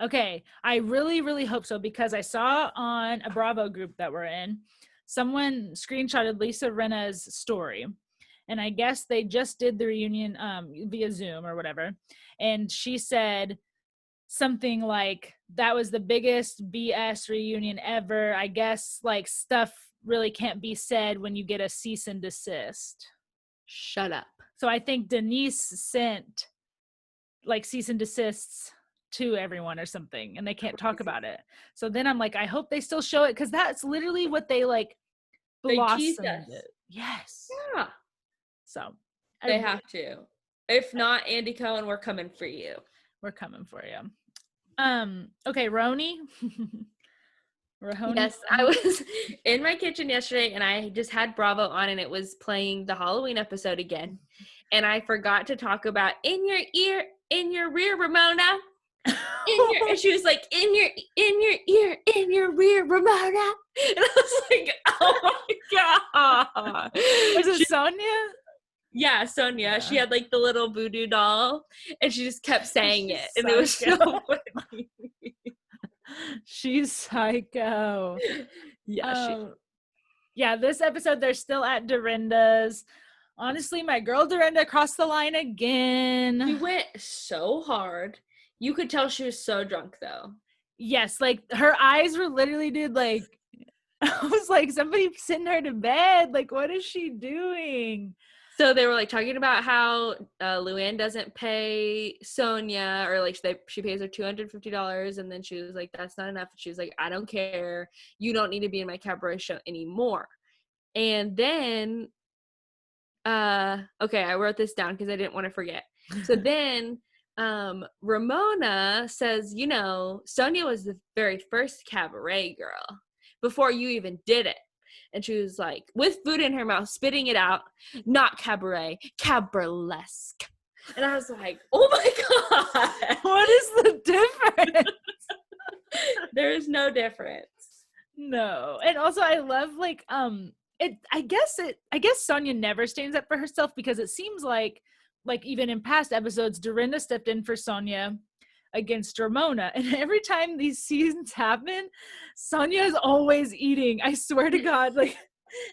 Okay. I really, really hope so, because I saw on a Bravo group that we're in, someone screenshotted Lisa Rinna's story. And I guess they just did the reunion via Zoom or whatever. And she said something like, that was the biggest BS reunion ever. I guess, like, stuff really can't be said when you get a cease and desist. Shut up. So I think Denise sent, like, cease and desists to everyone or something, and they can't talk about it. So then I'm like, I hope they still show it, because that's literally what they, like, blossomed it. Yes. Yeah. So they have to. If not, Andy Cohen, we're coming for you. We're coming for you. Okay, RHONY. Yes, I was in my kitchen yesterday and I just had Bravo on and it was playing the Halloween episode again. And I forgot to talk about in your ear, in your rear, Ramona. And she was like, in your ear, in your rear, Ramona. And I was like, oh my God. Was it Sonia? Yeah, Sonia. Yeah. She had like the little voodoo doll and she just kept saying it. And it was so funny. She's psycho. Yeah, yeah, this episode they're still at Dorinda's. Honestly, my girl Dorinda crossed the line again. She went so hard. You could tell she was so drunk though. Yes, like her eyes were literally, dude, like I was like, somebody send her to bed. Like, what is she doing? So they were like talking about how Luann doesn't pay Sonia, or like she pays her $250, and then she was like, that's not enough. And she was like, I don't care. You don't need to be in my cabaret show anymore. And then, okay, I wrote this down because I didn't want to forget. So then Ramona says, you know, Sonia was the very first cabaret girl before you even did it. And she was like, with food in her mouth, spitting it out, not cabaret, caburlesque. And I was like, oh my God. What is the difference? There is no difference. No. And also I love, like, I guess Sonia never stands up for herself, because it seems like even in past episodes, Dorinda stepped in for Sonia against Ramona, and every time these seasons happen, Sonia is always eating. I swear to God, like,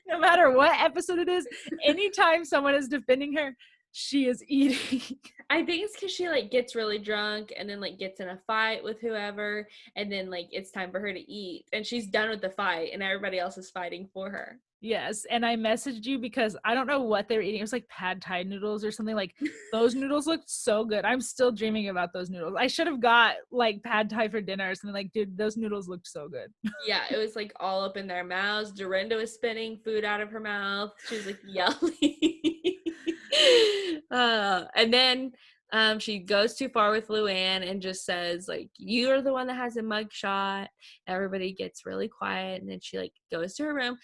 no matter what episode it is, anytime someone is defending her, She is eating. I think it's because she like gets really drunk and then like gets in a fight with whoever, and then like it's time for her to eat, and she's done with the fight, and everybody else is fighting for her. Yes, and I messaged you because I don't know what they were eating. It was like pad thai noodles or something. Like those noodles looked so good. I'm still dreaming about those noodles. I should have got like pad thai for dinner or something. Like, dude, those noodles looked so good. Yeah, it was like all up in their mouths. Dorinda was spitting food out of her mouth. She was like yelling. And then she goes too far with Luann and just says like, "You're the one that has a mugshot." Everybody gets really quiet, and then she like goes to her room.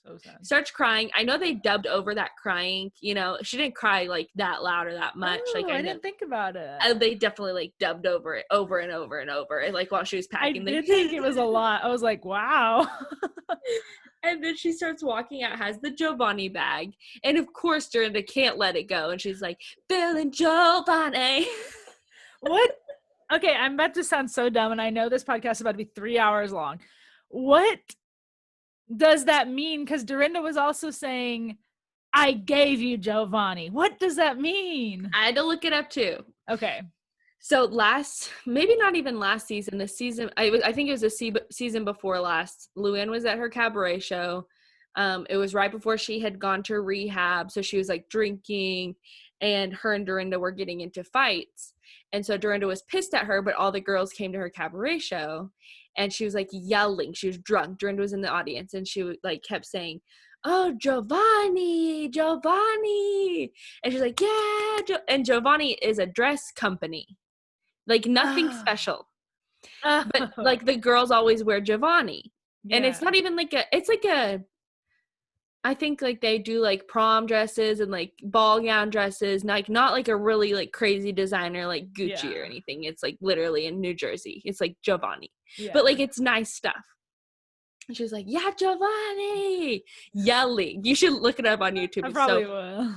So sad. Starts crying. I know they dubbed over that crying. You know, she didn't cry like that loud or that much. Oh, Like I didn't think about it. they definitely like dubbed over it over and over and over. Like while she was I packing. did think it was a lot. I was like, wow. And then she starts walking out, has the Giovanni bag, and of course Dorinda can't let it go, and she's like, "Bill and Giovanni." What? Okay, I'm about to sound so dumb, and I know this podcast is about to be 3 hours long. What does that mean? Because Dorinda was also saying, I gave you Giovanni. What does that mean? I had to look it up too. Okay. So maybe not even last season, I think it was the season before last, Luann was at her cabaret show. It was right before she had gone to rehab, so she was like drinking, and her and Dorinda were getting into fights. And so Dorinda was pissed at her, but all the girls came to her cabaret show, and she was like yelling. She was drunk. Dorinda was in the audience, and she like kept saying, "Oh, Giovanni, Giovanni." And she's like, "Yeah." And Giovanni is a dress company. Like nothing special. But like the girls always wear Giovanni. Yeah. And it's not even like I think like they do like prom dresses and like ball gown dresses, like not like a really like crazy designer like Gucci or anything. It's like literally in New Jersey. It's like Giovanni. Yeah. But like it's nice stuff. And she was like, "Yeah, Giovanni," yelling. You should look it up on YouTube. I probably will.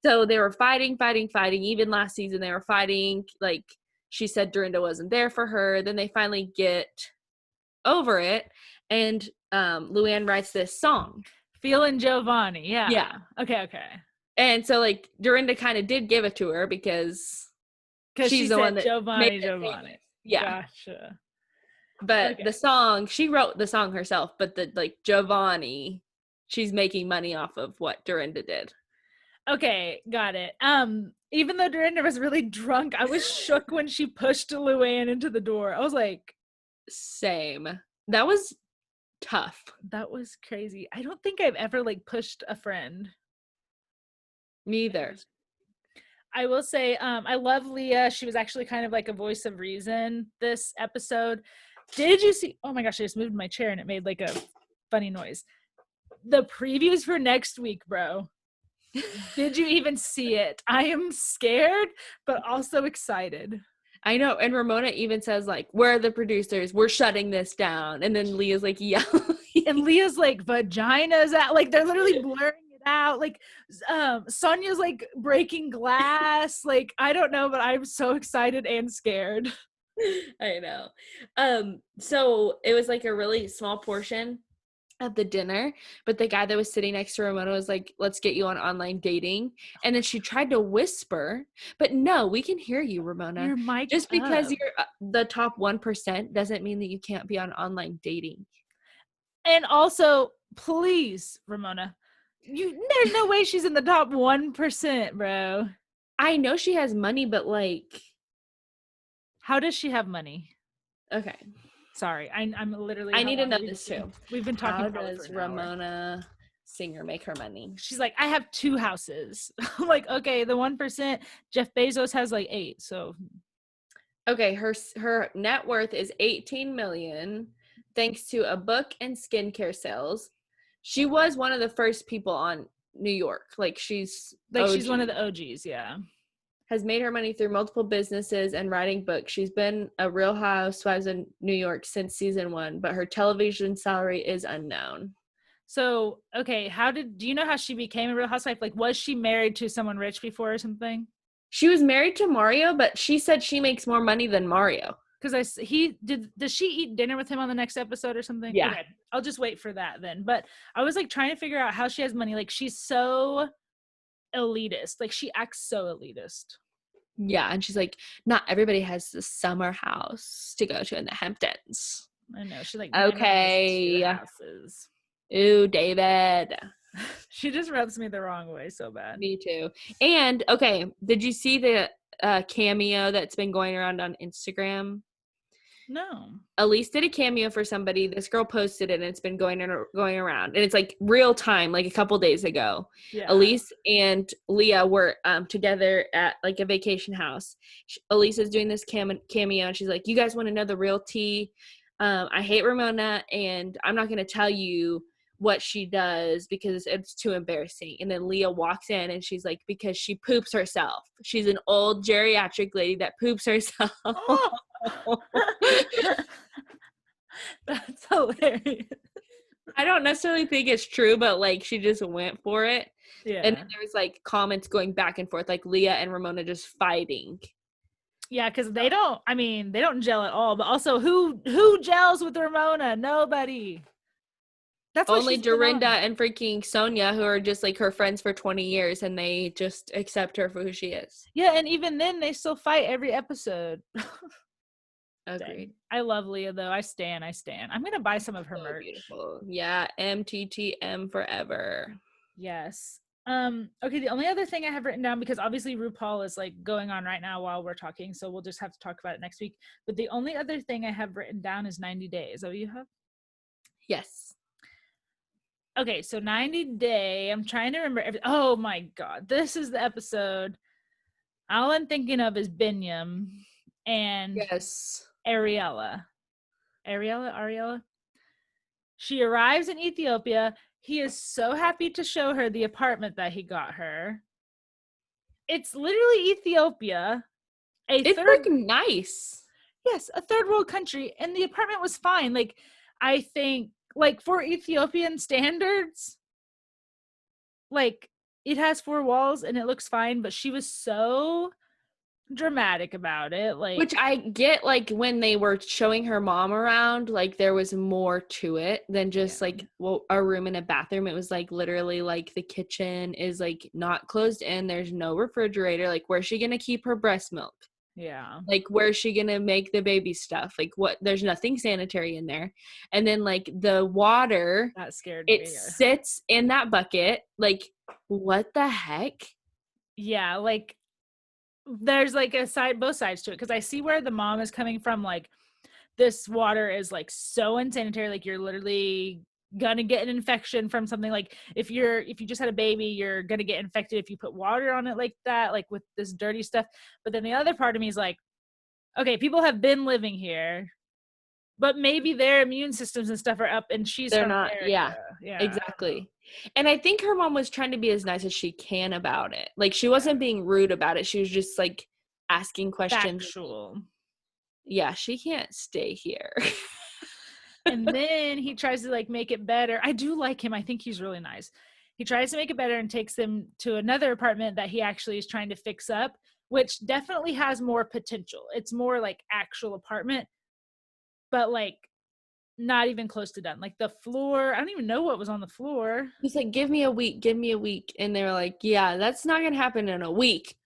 So they were fighting. Even last season they were fighting. Like she said Dorinda wasn't there for her. Then they finally get over it, and Luann writes this song. Feeling Giovanni. Yeah. Yeah. Okay. And so like Dorinda kind of did give it to her because she's the one that Giovanni. Yeah. Gotcha. But the song, she wrote the song herself, but the like Giovanni, she's making money off of what Dorinda did. Okay, got it. Even though Dorinda was really drunk, I was shook when she pushed Luann into the door. I was like, same. That was tough. That was crazy. I don't think I've ever like pushed a friend. Neither. I will say, I love Leah. She was actually kind of like a voice of reason this episode. Did you see? Oh my gosh, I just moved my chair and it made like a funny noise. The previews for next week, bro. Did you even see it? I am scared, but also excited. I know. And Ramona even says like, "Where are the producers? We're shutting this down." And then Leah's like, "Yeah." And Leah's like, "Vagina's out." Like they're literally blurring it out. Like Sonya's like breaking glass. Like I don't know, but I'm so excited and scared. I know. So it was like a really small portion at the dinner, but the guy that was sitting next to Ramona was like, "Let's get you on online dating." And then she tried to whisper, but no, we can hear you, Ramona. Your mic just because up. you're the top 1% doesn't mean that you can't be on online dating. And also, please, Ramona, there's no way she's in the top 1%, bro. I know she has money, but like, how does she have money? Okay. Sorry, I'm literally. I need to know this too. We've been talking. How does Ramona Singer make her money? She's like, I have 2 houses. I'm like, okay, the 1%. Jeff Bezos has like 8. So, okay, her net worth is $18 million, thanks to a book and skincare sales. She was one of the first people on New York. Like she's one of the OGs. Yeah. Has made her money through multiple businesses and writing books. She's been a Real Housewives in New York since season 1, but her television salary is unknown. So, okay, do you know how she became a Real Housewife? Like, was she married to someone rich before or something? She was married to Mario, but she said she makes more money than Mario. Because does she eat dinner with him on the next episode or something? Yeah. Okay, I'll just wait for that then. But I was like trying to figure out how she has money. Like she's so elitist. Like, she acts so elitist. Yeah, and she's like, not everybody has the summer house to go to in the Hamptons. I know. She like memorized 2 Okay. houses. Ooh, David. She just rubs me the wrong way so bad. Me too. And okay, did you see the cameo that's been going around on Instagram? No. Elise did a cameo for somebody. This girl posted it, and it's been going around, and it's like real time, like a couple days ago. Yeah. Elise and Leah were together at like a vacation house. Elise is doing this cameo, and she's like, "You guys want to know the real tea? I hate Ramona, and I'm not going to tell you what she does because it's too embarrassing." And then Leah walks in, and she's like, "Because she poops herself. She's an old geriatric lady that poops herself." Oh! That's hilarious. I don't necessarily think it's true, but like she just went for it. Yeah. And then there was like comments going back and forth, like Leah and Ramona just fighting. Yeah, because they don't gel at all. But also, who gels with Ramona? Nobody. That's why Only she's been Dorinda on. and freaking Sonia, who are just like her friends for 20 years, and they just accept her for who she is. Yeah, and even then, they still fight every episode. Agreed. Dang. I love Leah though. I stan. I'm gonna buy some of her So merch. beautiful. Yeah, MTTM forever. Yes. Okay, the only other thing I have written down, because obviously RuPaul is like going on right now while we're talking, so we'll just have to talk about it next week. But the only other thing I have written down is 90 days. Is that what you have? Yes. Okay, so 90 Day. I'm trying to remember. Oh my God, this is the episode. All I'm thinking of is Binyam and Yes. Ariella. Ariella? She arrives in Ethiopia. He is so happy to show her the apartment that he got her. It's literally Ethiopia. It's like nice. Yes, a third world country. And the apartment was fine. Like, I think, like, for Ethiopian standards, like, it has 4 walls and it looks fine, but she was so dramatic about it. Like, Which I get, like when they were showing her mom around, like there was more to it than just like a room and a bathroom. It was like literally like the kitchen is like not closed in. There's no refrigerator. Like, where's she gonna keep her breast milk? yeah. Like, where's she gonna make the baby stuff? Like, what? There's nothing sanitary in there. And then like the water, That scared it me. sits in that bucket. Like, what the heck? Yeah, like, there's like both sides to it, because I see where the mom is coming from. Like, this water is like so unsanitary, like you're literally gonna get an infection from something. Like, if you just had a baby, you're gonna get infected if you put water on it like that, like with this dirty stuff. But then the other part of me is like, okay, people have been living here, but maybe their immune systems and stuff are up, and she's They're from not. America. Yeah, exactly. And I think her mom was trying to be as nice as she can about it. Like, she wasn't being rude about it. She was just like asking questions. Factual. Yeah, she can't stay here. And then he tries to like make it better. I do like him. I think he's really nice. He tries to make it better and takes them to another apartment that he actually is trying to fix up, which definitely has more potential. It's more like actual apartment, but like not even close to done. Like, the floor, I don't even know what was on the floor. He's like, give me a week, give me a week. And they were like, yeah, that's not going to happen in a week.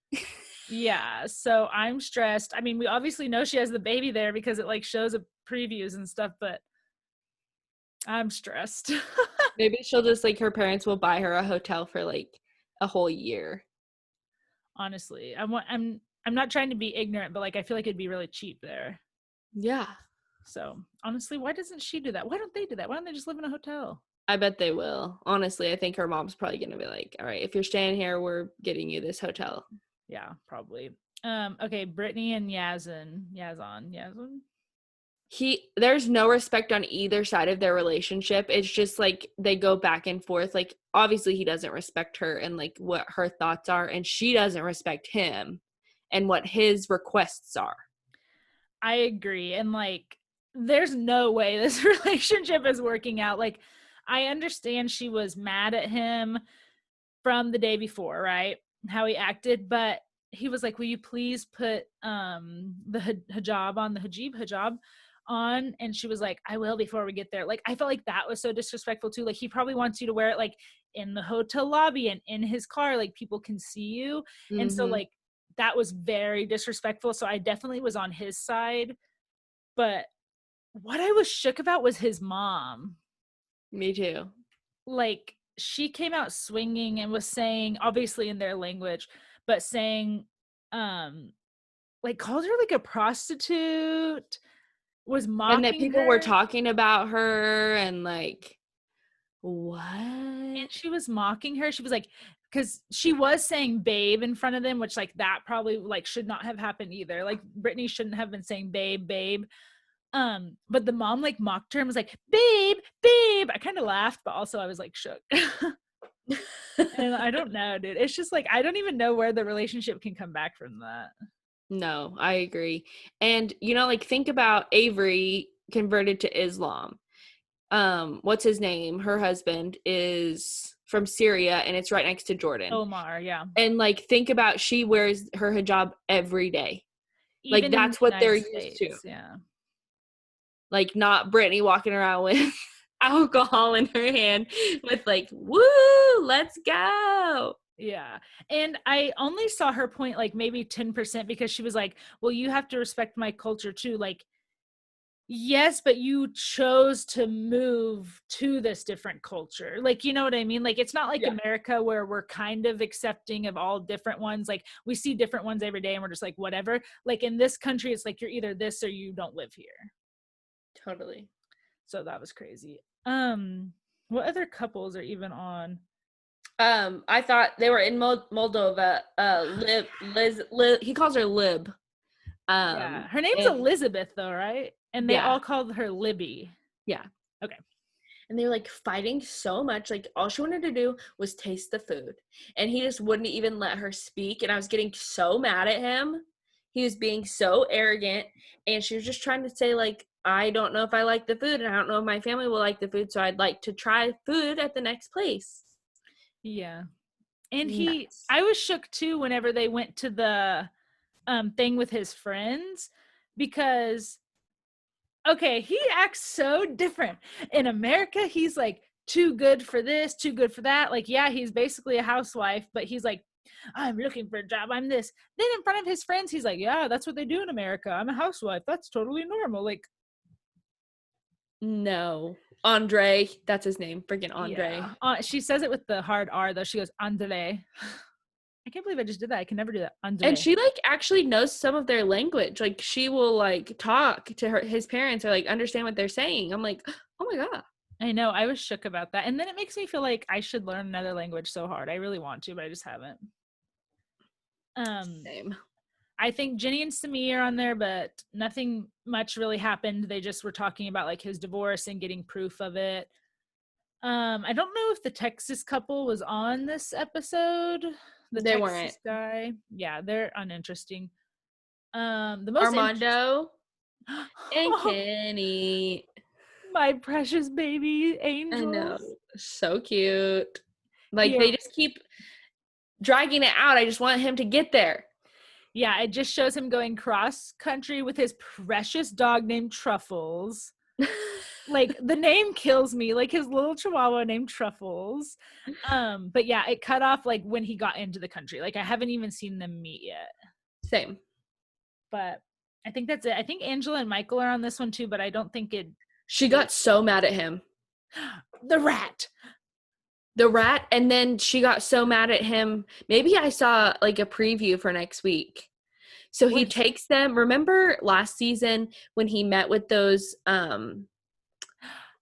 Yeah, so I'm stressed. I mean, we obviously know she has the baby there because it like shows a previews and stuff, but I'm stressed. Maybe she'll just like, her parents will buy her a hotel for like a whole year. Honestly, I'm not trying to be ignorant, but like I feel like it'd be really cheap there. Yeah. So honestly, why doesn't she do that? Why don't they do that? Why don't they just live in a hotel? I bet they will. Honestly, I think her mom's probably going to be like, all right, if you're staying here, we're getting you this hotel. Yeah, probably. Okay, Brittany and Yazan. There's no respect on either side of their relationship. It's just like they go back and forth. Like, obviously he doesn't respect her and like what her thoughts are, and she doesn't respect him and what his requests are. I agree. And like, there's no way this relationship is working out. Like, I understand she was mad at him from the day before, right? How he acted, but he was like, will you please put the hijab on, and she was like, I will before we get there. Like, I felt like that was so disrespectful too. Like, he probably wants you to wear it like in the hotel lobby and in his car, like people can see you. And so like that was very disrespectful. So I definitely was on his side. But what I was shook about was his mom. Me too. Like, she came out swinging and was saying, obviously in their language, but saying, like, called her like a prostitute, was And that mocking people were her. talking about her and like, what? And she was mocking her. She was like, because she was saying babe in front of them, which like that probably like should not have happened either. Like, Brittany shouldn't have been saying babe. But the mom like mocked her and was like, babe. I kind of laughed, but also I was like shook. And I don't know, dude. It's just like, I don't even know where the relationship can come back from that. No, I agree. And, you know, like, think about Avery converted to Islam. What's his name? Her husband is from Syria, and it's right next to Jordan. Omar, yeah. And, like, think about, she wears her hijab every day. Even Like, that's what they're used to. Yeah. Like, not Brittany walking around with alcohol in her hand with, like, woo, let's go. Yeah. And I only saw her point like maybe 10% because she was like, well, you have to respect my culture too. Like, yes, but you chose to move to this different culture. Like, you know what I mean? Like, it's not like Yeah. America where we're kind of accepting of all different ones. Like, we see different ones every day and we're just like, whatever. Like, in this country, it's like you're either this or you don't live here. Totally. So that was crazy. What other couples are even on? I thought they were in Moldova. Liz, he calls her Lib. Yeah, her name's Elizabeth though, right? And they all called her Libby. Yeah. Okay. And they were like fighting so much. Like, all she wanted to do was taste the food. And he just wouldn't even let her speak. And I was getting so mad at him. He was being so arrogant. And she was just trying to say, like, I don't know if I like the food. And I don't know if my family will like the food. So I'd like to try food at the next place. Yeah. And Nuts. I was shook too whenever they went to the thing with his friends, because okay, he acts so different. In America, he's like too good for this, too good for that. Like, yeah, he's basically a housewife, but he's like, I'm looking for a job, I'm this. Then in front of his friends, he's like, yeah, that's what they do in America. I'm a housewife. That's totally normal. Like, no. Andre, that's his name. Freaking Andre. Yeah. She says it with the hard R though. She goes, Andre. I can't believe I just did that. I can never do that. Andre. And she like actually knows some of their language. Like, she will like talk to his parents or like understand what they're saying. I'm like, oh my God. I know. I was shook about that. And then it makes me feel like I should learn another language so hard. I really want to, but I just haven't. Same. I think Jenny and Sami are on there, but nothing much really happened. They just were talking about like his divorce and getting proof of it. I don't know if the Texas couple was on this episode. The They Texas weren't. guy. Yeah, they're uninteresting. The most Armando and Kenny. My precious baby angels. I know. So cute. Like, they just keep dragging it out. I just want him to get there. Yeah, it just shows him going cross country with his precious dog named Truffles. Like, the name kills me. Like, his little chihuahua named Truffles. But yeah, it cut off like when he got into the country. Like, I haven't even seen them meet yet. Same. But I think that's it. I think Angela and Michael are on this one too, but I don't think it. She got so mad at him. The rat. And then she got so mad at him. Maybe I saw like a preview for next week. So he takes them. Remember last season when he met with those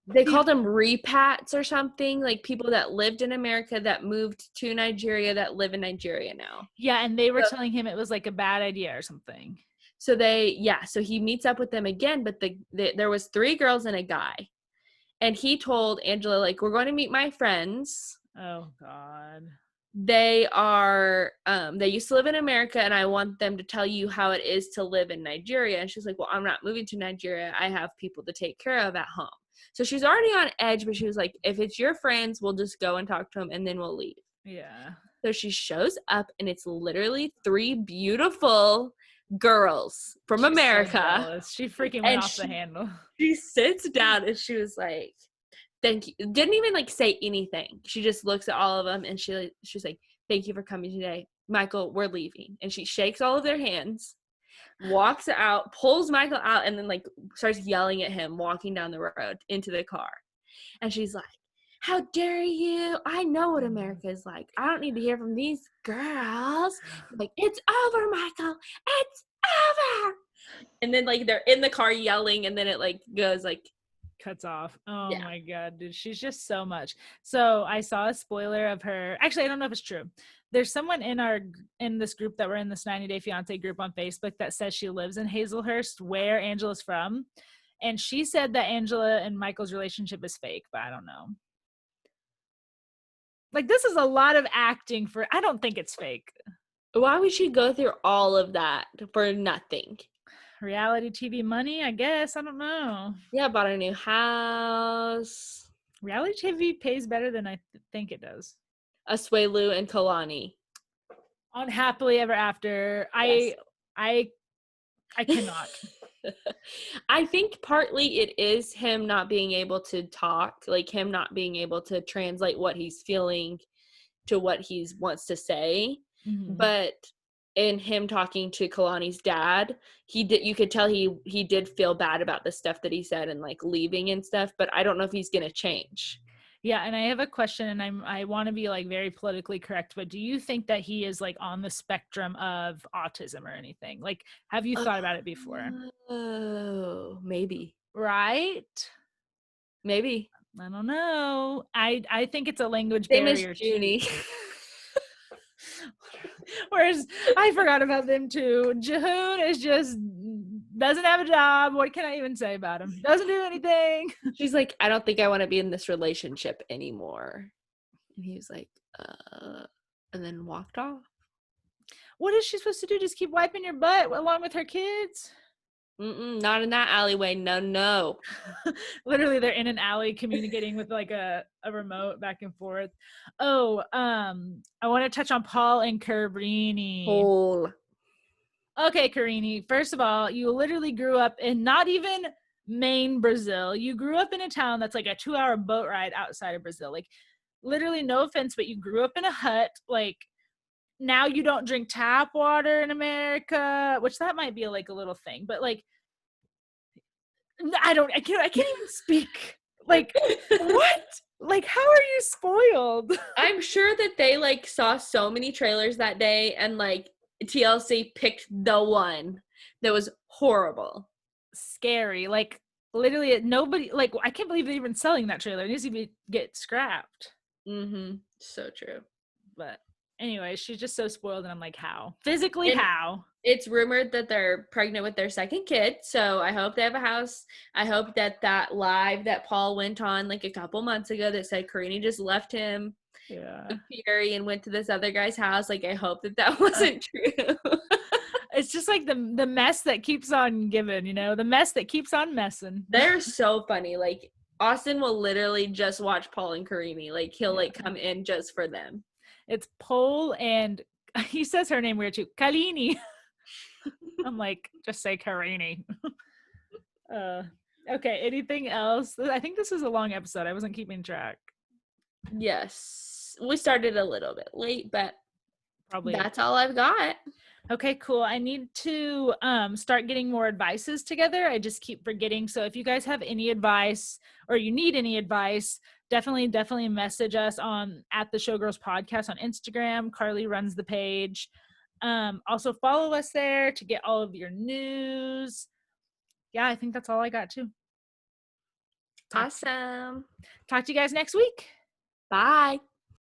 they called them repats or something, like people that lived in America that moved to Nigeria that live in Nigeria now. Yeah, and they were telling him it was like a bad idea or something. So so he meets up with them again, but there was 3 girls and a guy. And he told Angela, like, we're going to meet my friends. Oh, God. They are, they used to live in America, and I want them to tell you how it is to live in Nigeria. And she's like, well, I'm not moving to Nigeria. I have people to take care of at home. So she's already on edge, but she was like, if it's your friends, we'll just go and talk to them, and then we'll leave. Yeah. So she shows up, and it's literally 3 beautiful girls from She's America. So jealous. She freaking went off the handle. She sits down and she was like, thank you. Didn't even like say anything. She just looks at all of them and she's like, thank you for coming today. Michael, we're leaving. And she shakes all of their hands, walks out, pulls Michael out, and then like starts yelling at him walking down the road into the car. And she's like, how dare you? I know what America is like. I don't need to hear from these girls. Like, it's over, Michael. It's over. And then like they're in the car yelling, and then it like goes like cuts off. Oh my god, dude, she's just so much. So I saw a spoiler of her. Actually, I don't know if it's true. There's someone in this group that we're in, this 90 Day Fiancé group on Facebook, that says she lives in Hazelhurst, where Angela's from, and she said that Angela and Michael's relationship is fake, but I don't know. Like, this is a lot of acting for. I don't think it's fake. Why would she go through all of that for nothing? Reality TV money, I guess. I don't know. Yeah, bought a new house. Reality TV pays better than I think it does. Asuelu and Kalani. On Happily Ever After. Yes. I cannot. I think partly it is him not being able to talk, like him not being able to translate what he's feeling to what he wants to say. Mm-hmm. But in him talking to Kalani's dad, you could tell he did feel bad about the stuff that he said and like leaving and stuff, but I don't know if he's gonna change. Yeah, and I have a question, and I want to be like very politically correct, but do you think that he is like on the spectrum of autism or anything? Like, have you thought about it before? Oh, maybe. Right? Maybe. I don't know. I think it's a language barrier too. Whereas I forgot about them too. Jahoon is just doesn't have a job. What can I even say about him? Doesn't do anything. She's like, I don't think I want to be in this relationship anymore. And he was like, and then walked off. What is she supposed to do? Just keep wiping your butt along with her kids? Not in that alleyway. No. Literally, they're in an alley communicating with like a remote back and forth. Oh, I want to touch on Paul and Karini. Paul. Okay, Karini. First of all, you literally grew up in not even Maine, Brazil. You grew up in a town that's like a 2-hour boat ride outside of Brazil. Like, literally, no offense, but you grew up in a hut. Like, now you don't drink tap water in America, which that might be like a little thing, but like, I can't even speak. Like, what? Like, how are you spoiled? I'm sure that they like saw so many trailers that day, and like TLC picked the one that was horrible. Scary. Like, literally nobody, like, I can't believe they're even selling that trailer. It needs to get scrapped. So true. But anyway, she's just so spoiled, and I'm like, how? Physically, how? It's rumored that they're pregnant with their second kid, so I hope they have a house. I hope that live that Paul went on like a couple months ago that said Karini just left him with Fury and went to this other guy's house. Like, I hope that wasn't true. It's just like the mess that keeps on giving, the mess that keeps on messing. They're so funny. Like, Austin will literally just watch Paul and Karini. Like, he'll like come in just for them. It's Paul and he says her name weird too, Kalini. I'm like, just say Karini. Okay, anything else? I think this is a long episode. I wasn't keeping track. Yes. We started a little bit late, but probably that's all I've got. Okay, cool. I need to start getting more advices together. I just keep forgetting. So if you guys have any advice or you need any advice, definitely message us on @the_Showgirls Podcast on Instagram. Carly runs the page. Also follow us there to get all of your news. Yeah, I think that's all I got too. Awesome. Talk to you guys next week. Bye.